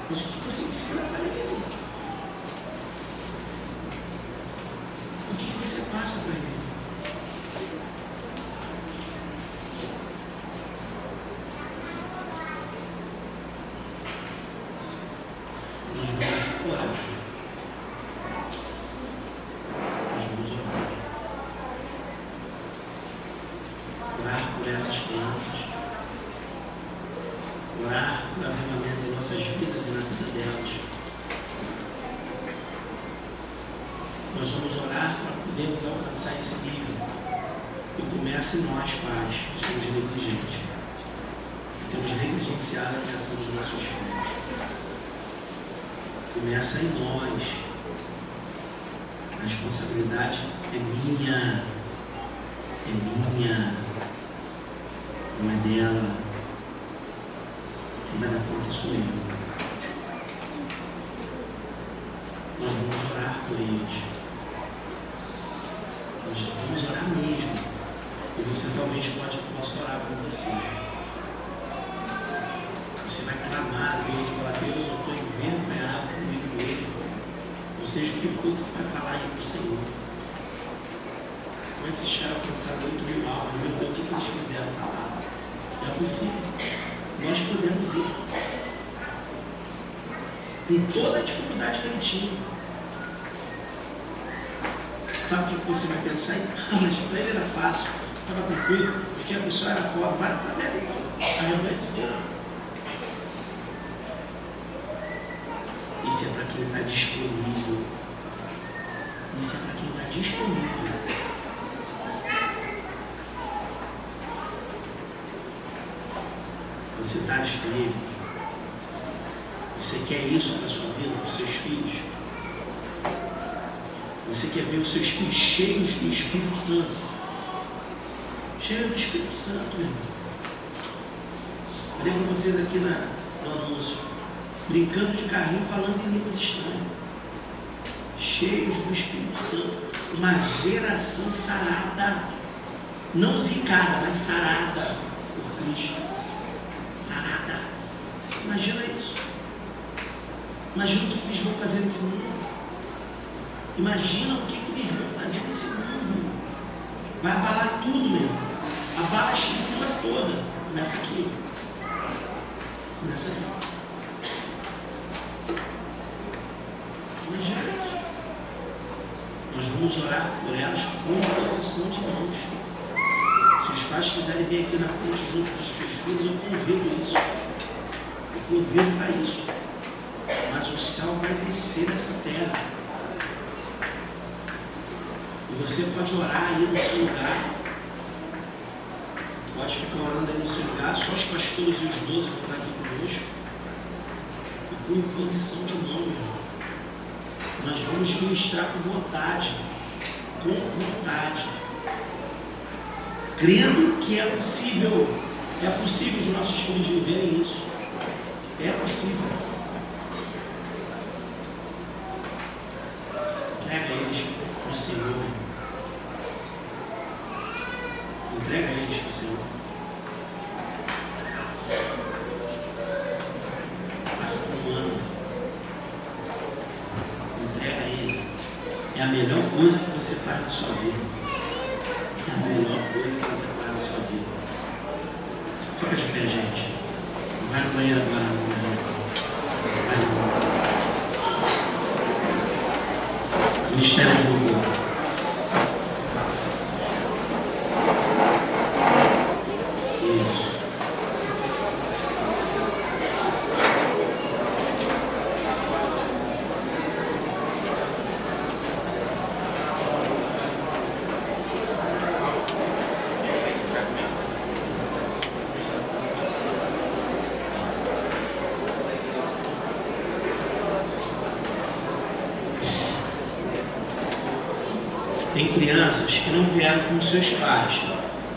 Mas o que você ensina para ele? O que você passa para ele? Nós, pais, somos negligentes. Temos negligenciado a criação dos nossos filhos. Começa em nós. A responsabilidade é minha. É minha. Não é dela. Quem vai dar conta sou eu. Nós vamos orar por eles. Nós vamos orar mesmo. E você talvez possa orar por você. Você vai clamar a Deus e falar: Deus, eu estou envergonhado comigo mesmo. Ou seja, o que for que tu vai falar aí para o Senhor. Como é que esses caras alcançaram 8.000 almas? Meu Deus, o que eles fizeram para lá? É possível. Nós podemos ir. Com toda a dificuldade que ele tinha. Sabe o que você vai pensar? Mas para ele era fácil. Estava tranquilo, porque a pessoa era pobre, vai na favela, então, arrependeu. Isso é para quem está disponível. Isso é para quem está disponível. Você está disponível? Você quer isso para a sua vida, para os seus filhos? Você quer ver os seus filhos cheios do Espírito Santo? Cheio do Espírito Santo, meu irmão. Falei para vocês aqui no anúncio, brincando de carrinho, falando em línguas estranhas. Cheios do Espírito Santo. Uma geração sarada. Não zicada, mas sarada por Cristo. Sarada. Imagina isso. Imagina o que eles vão fazer nesse mundo. Imagina o que eles vão fazer nesse mundo. Vai abalar tudo, meu irmão. Abala a estrutura toda. Começa aqui. Começa aqui. Imagina isso. Nós vamos orar por elas com posição de mãos. Se os vir aqui na frente junto dos seus filhos, eu convido isso. Eu convido para isso. Mas o céu vai descer nessa terra. E você pode orar aí no seu lugar. Pode ficar orando aí no seu lugar, só os pastores e os 12 que estão aqui conosco. E com imposição de mão, meu irmão. Nós vamos ministrar com vontade. Com vontade. Crendo que é possível os nossos filhos viverem isso. É possível. Entrega eles para o Senhor. Entrega eles para o Senhor. Passa por um ano. Entrega ele. É a melhor coisa que você faz na sua vida. É a melhor coisa que você faz na sua vida. Fica de pé, gente. Vai no banheiro agora, Vai no banheiro. Ministério de louvor. Isso. Tem crianças que não vieram com seus pais.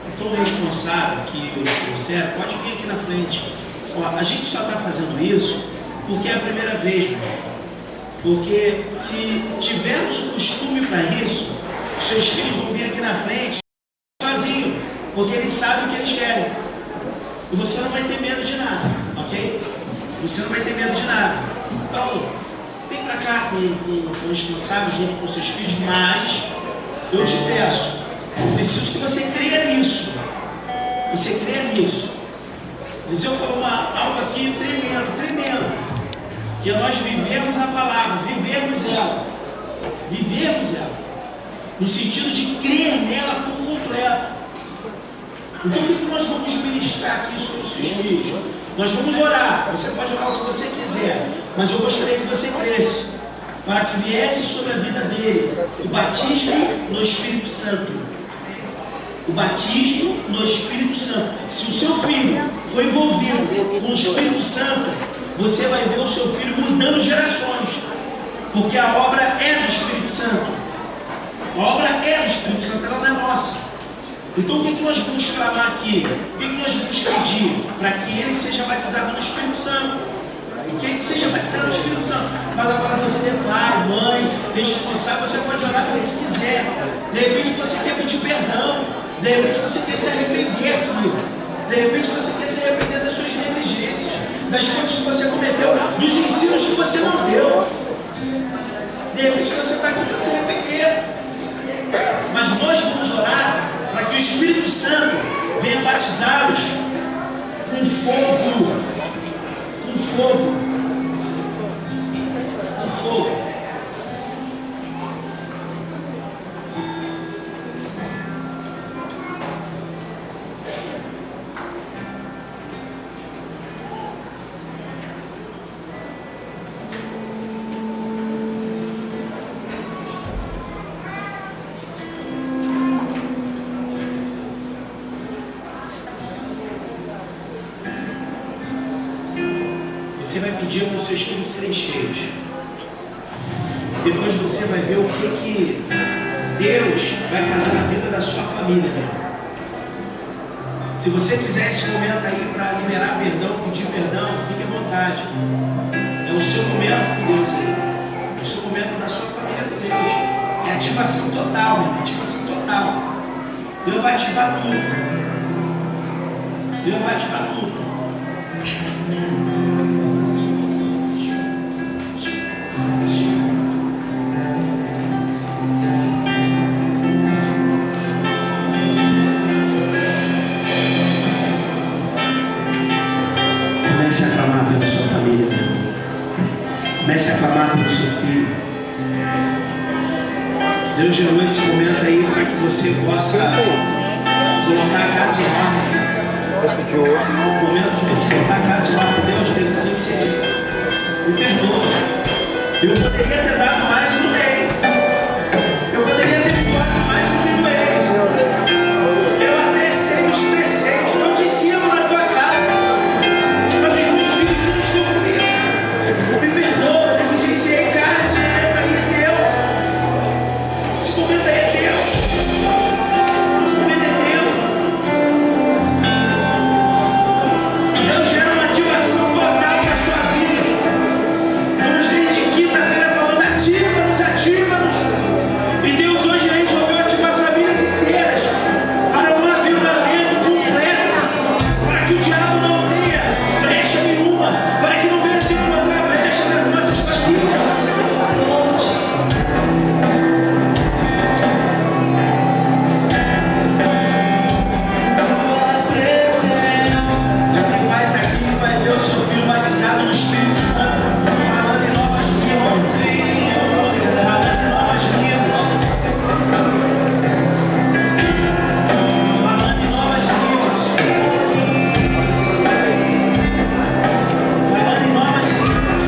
Então o responsável que os trouxeram pode vir aqui na frente. Ó, a gente só está fazendo isso porque é a primeira vez, meu irmão. Porque se tivermos o costume para isso, seus filhos vão vir aqui na frente sozinhos, porque eles sabem o que eles querem. E você não vai ter medo de nada, ok? Você não vai ter medo de nada. Então, vem para cá com o responsável junto com seus filhos, mas eu te peço, eu preciso que você creia nisso. Você creia nisso. Eliseu falou algo aqui tremendo. Que é nós vivemos a palavra, vivermos ela. Vivermos ela. No sentido de crer nela por completo. Então o que nós vamos ministrar aqui sobre os seus filhos? Nós vamos orar. Você pode orar o que você quiser. Mas eu gostaria que você cresce. Para que viesse sobre a vida dele o batismo no Espírito Santo. O batismo no Espírito Santo. Se o seu filho foi envolvido com o Espírito Santo, você vai ver o seu filho mudando gerações. Porque a obra é do Espírito Santo. A obra é do Espírito Santo, ela não é nossa. Então o que nós vamos clamar aqui? O que nós vamos pedir? Para que ele seja batizado no Espírito Santo. Que seja batizado no Espírito Santo. Mas agora você, pai, mãe, responsável, você pode orar pelo que quiser. De repente você quer pedir perdão. De repente você quer se arrepender aqui. De repente você quer se arrepender das suas negligências, das coisas que você cometeu, dos ensinos que você não deu. De repente você está aqui para se arrepender. Mas nós vamos orar para que o Espírito Santo venha batizá-los com fogo. Com fogo. Com fogo. Você vai pedir para os seus filhos serem cheios. Depois você vai ver o que Deus vai fazer na vida da sua família. Se você quiser esse momento aí para liberar perdão, pedir perdão, fique à vontade. É o seu momento com Deus aí. É o seu momento da sua família com Deus. É ativação total, meu irmão. Ativação total. Deus vai ativar tudo. Deus vai ativar tudo. Comece a clamar pela sua família, meu irmão. Comece a clamar pelo seu filho. Deus gerou esse momento aí para que você possa colocar a casa em ordem. decidir outro. No momento que você voltar a casa e falar com Deus, negligenciei. Me perdoa. Eu poderia ter dado mais e não dei. Eu poderia ter me doado mais e não me doei. Eu até sei os preceitos, eu te ensino na tua casa. Mas os meus filhos não estão comigo. Me perdoa, negligenciei, cara, esse momento aí é teu. Esse momento aí é teu. Esse momento é teu. Deus gera uma ativação total na sua vida. Vamos desde quinta-feira falando ativa-nos, ativa-nos. E Deus hoje resolveu ativar famílias inteiras para um avivamento completo, para que o diabo não tenha brecha nenhuma, para que não venha se encontrar brecha nas nossas famílias. Tem mais aqui que vai ver o seu filho batizado no Espírito Santo, falando em novas línguas. Falando em novas línguas. Falando em novas línguas. Falando em novas línguas.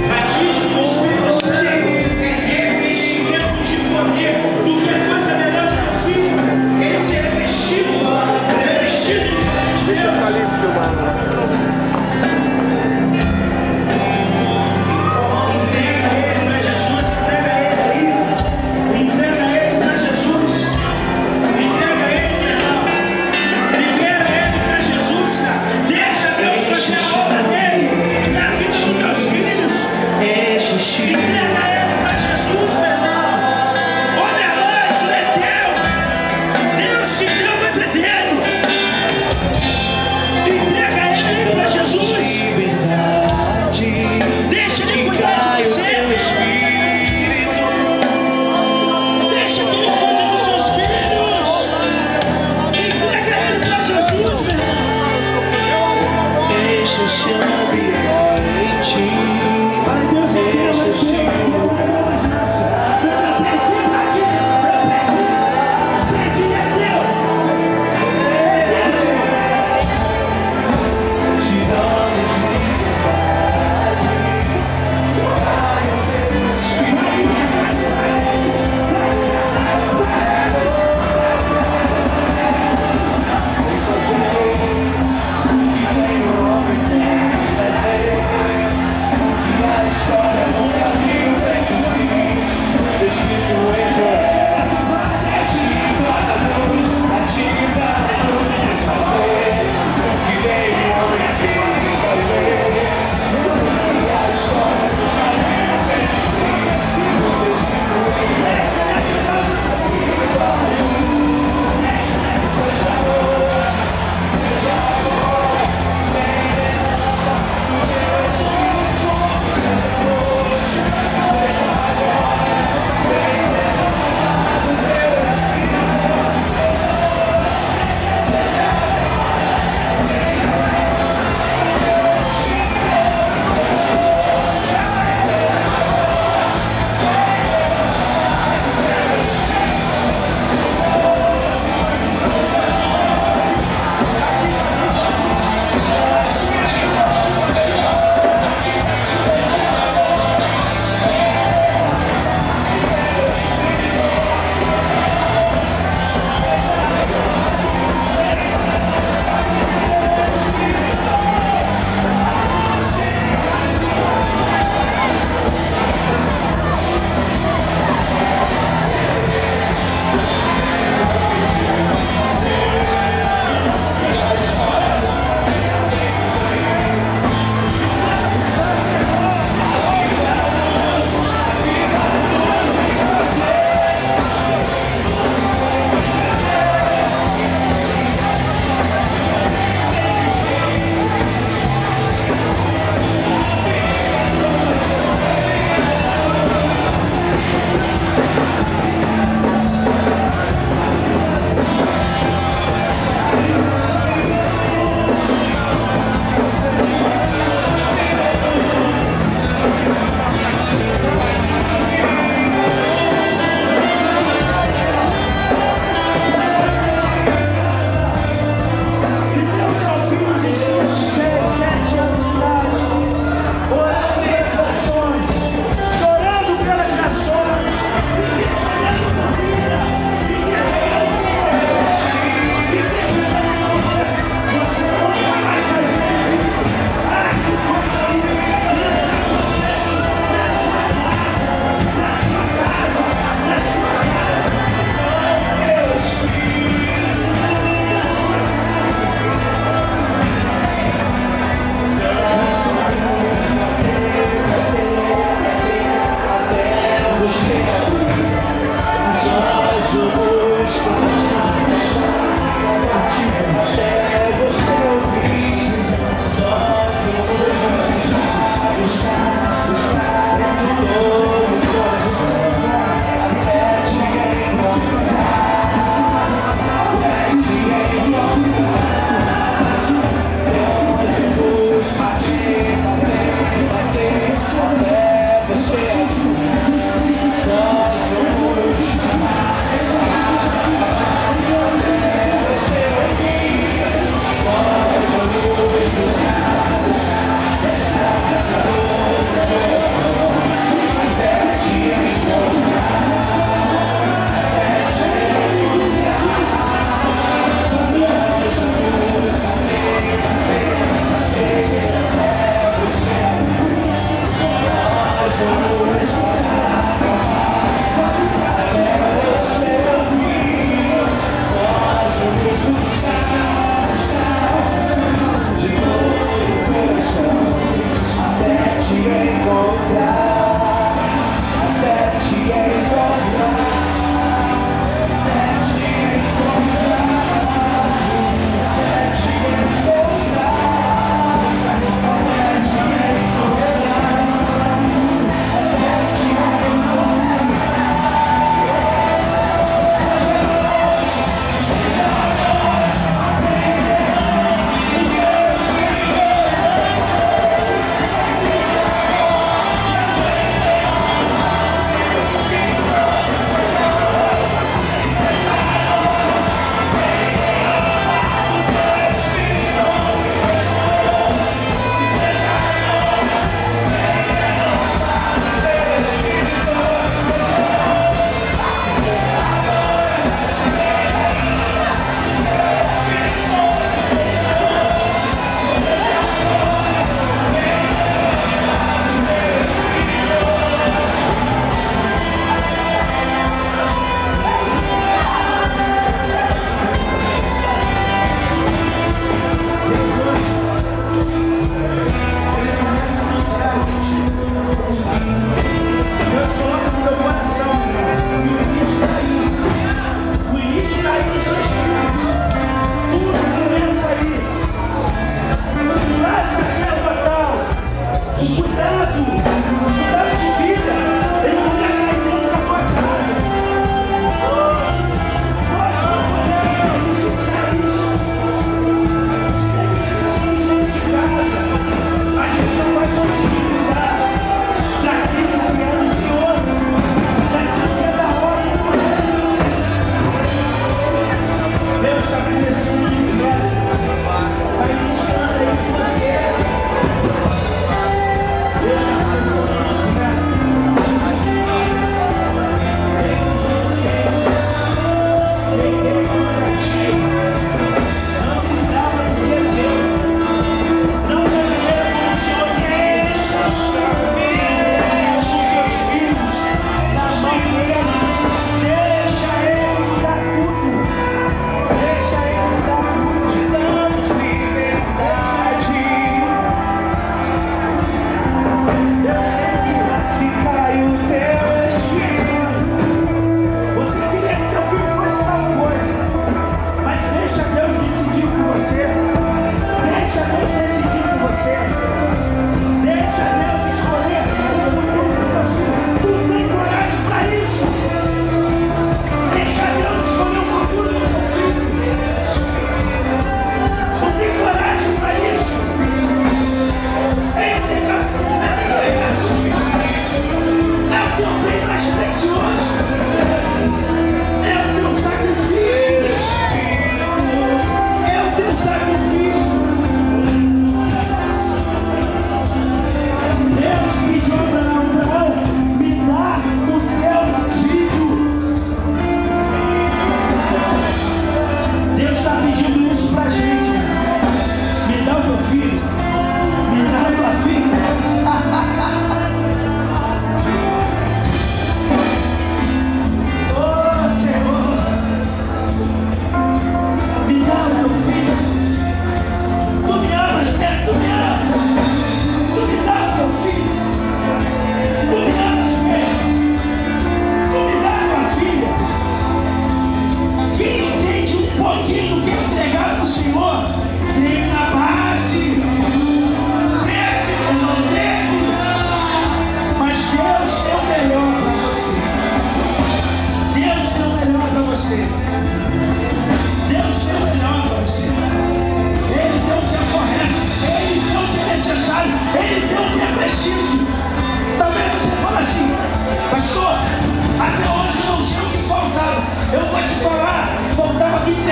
Batismo no Espírito Santo é revestimento de poder. Do que é coisa melhor do que o filho? Ele se revestido. Revestido. Deixa eu ali filmar lá. Entrega ele para Jesus, entrega ele aí. Entrega ele para Jesus. Entrega ele, meu irmão. Libera ele para Jesus, cara. Deixa Deus fazer a obra dele na vida dos teus filhos. Entrega ele para Jesus, meu irmão. Ô, minha irmã, isso é teu. Deus te deu, mas é dele. Entrega ele aí para Jesus. Deixa ele cuidar de você. Deixa que ele cuide dos seus filhos. Entrega ele para Jesus, meu irmão. Deixa-se ambiente. Olha, Deus é teu, é teu.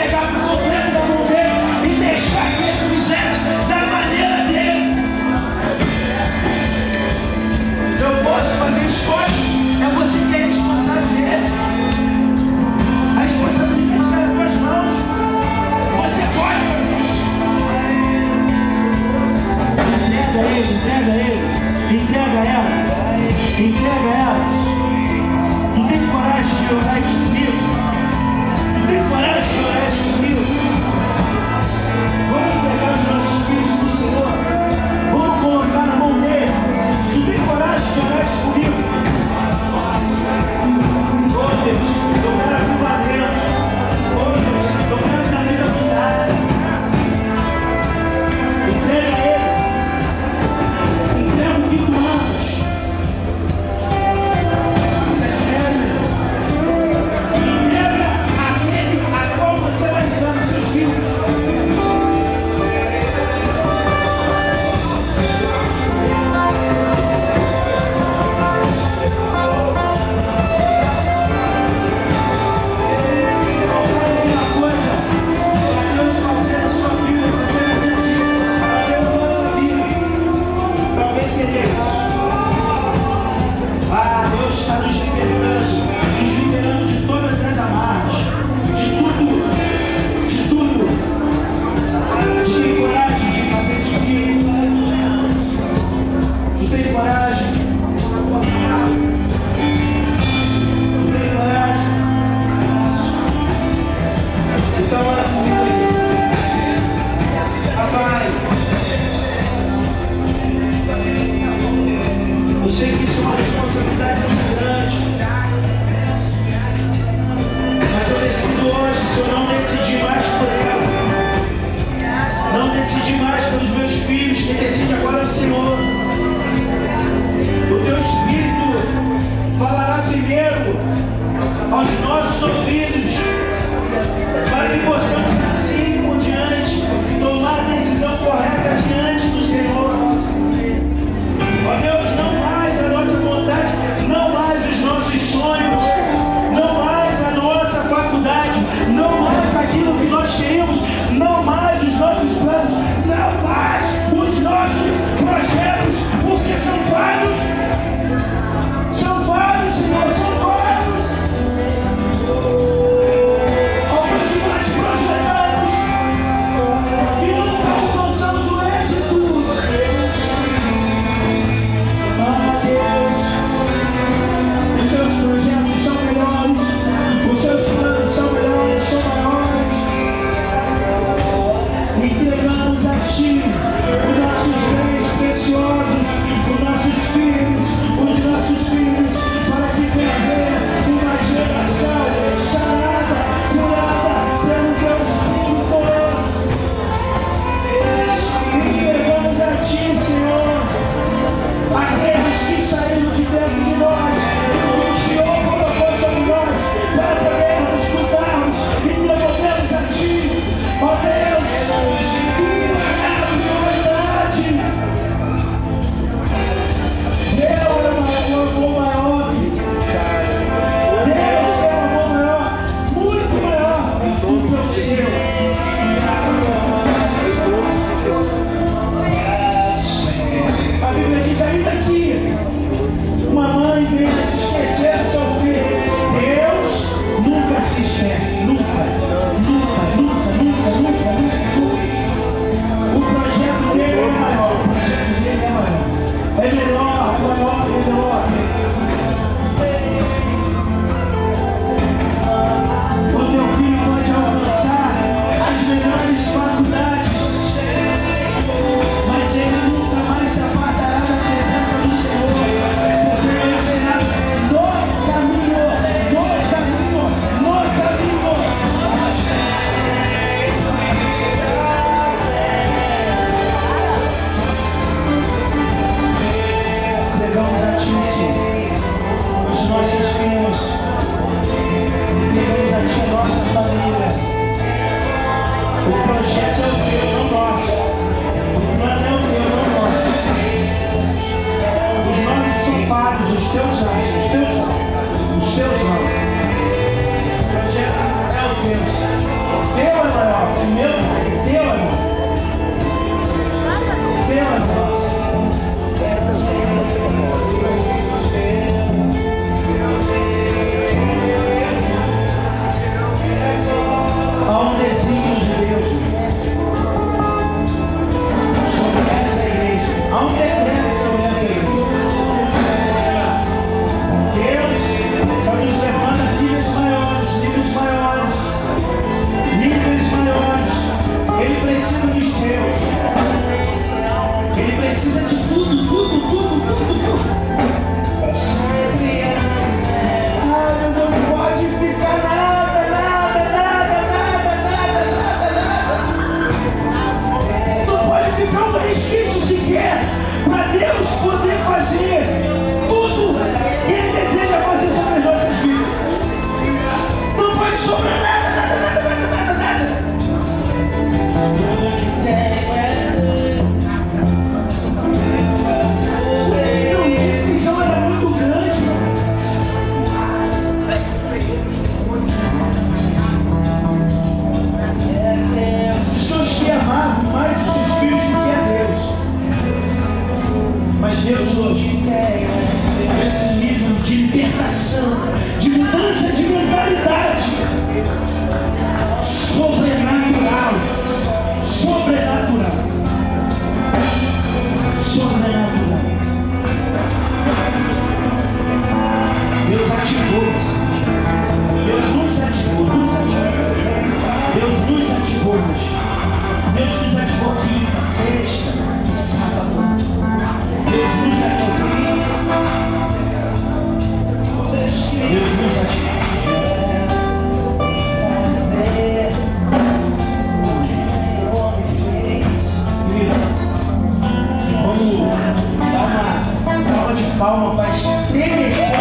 entregar por completo na mão dele e deixar que ele fizesse da maneira dele. Eu posso fazer escolha, é você que é responsável dele. A responsabilidade está nas tuas mãos. Você pode fazer isso. Entrega ele, entrega ele, entrega ela, entrega ela. Não tem coragem de orar isso comigo? Não tem coragem de orar isso comigo? Vamos entregar os nossos filhos para o Senhor. Vamos colocar na mão dele. Não tem coragem de orar isso comigo? Oh Deus, eu quero avivamento. Oh Deus, eu quero que a vida mudar. Entrega ele. Entrega o que tu amas. Isso é sério. Entrega aquele a qual você vai usar nos seus filhos. Deus está nos liberando de todas as amarras, de tudo. Tu tem coragem de fazer isso comigo? Tu tem coragem? Tu tem coragem? Então ora comigo aí. Papai, eu sei que isso é uma responsabilidade muito grande, mas eu decido hoje, se eu não decidir mais por ela, não decidir mais pelos meus filhos, quem decide agora é o Senhor. O teu Espírito falará primeiro aos nossos ouvidos, para que possamos assim por diante tomar a decisão correta diante do Senhor. Ó Deus, não mais a nossa vontade, não mais os nossos sonhos, não mais a nossa faculdade, não mais aquilo que nós queríamos, não mais os nossos planos, não mais os nossos projetos, porque são vários, Senhor, são vários. Alguns que nós projetamos e nunca alcançamos o êxito. Deus, os seus projetos são melhores, os seus planos são melhores, são maiores. Entregamos a Ti os nossos bens preciosos, os nossos filhos, para que venha haver uma geração sarada, curada pelo Teu Espírito. Entregamos a Ti, Senhor, aqueles que saíram de dentro de nós, o Senhor colocou sobre nós, para podermos cuidarmos e devolvermos a Ti, ó Deus, Tua prioridade. Deus é um amor maior, Deus é um amor maior, muito maior do que o seu. A Bíblia diz ainda que uma mãe veio se esquecer do seu filho. Deus nunca se esquece, nunca. O projeto dele é maior, é melhor. O teu filho pode alcançar nós, nele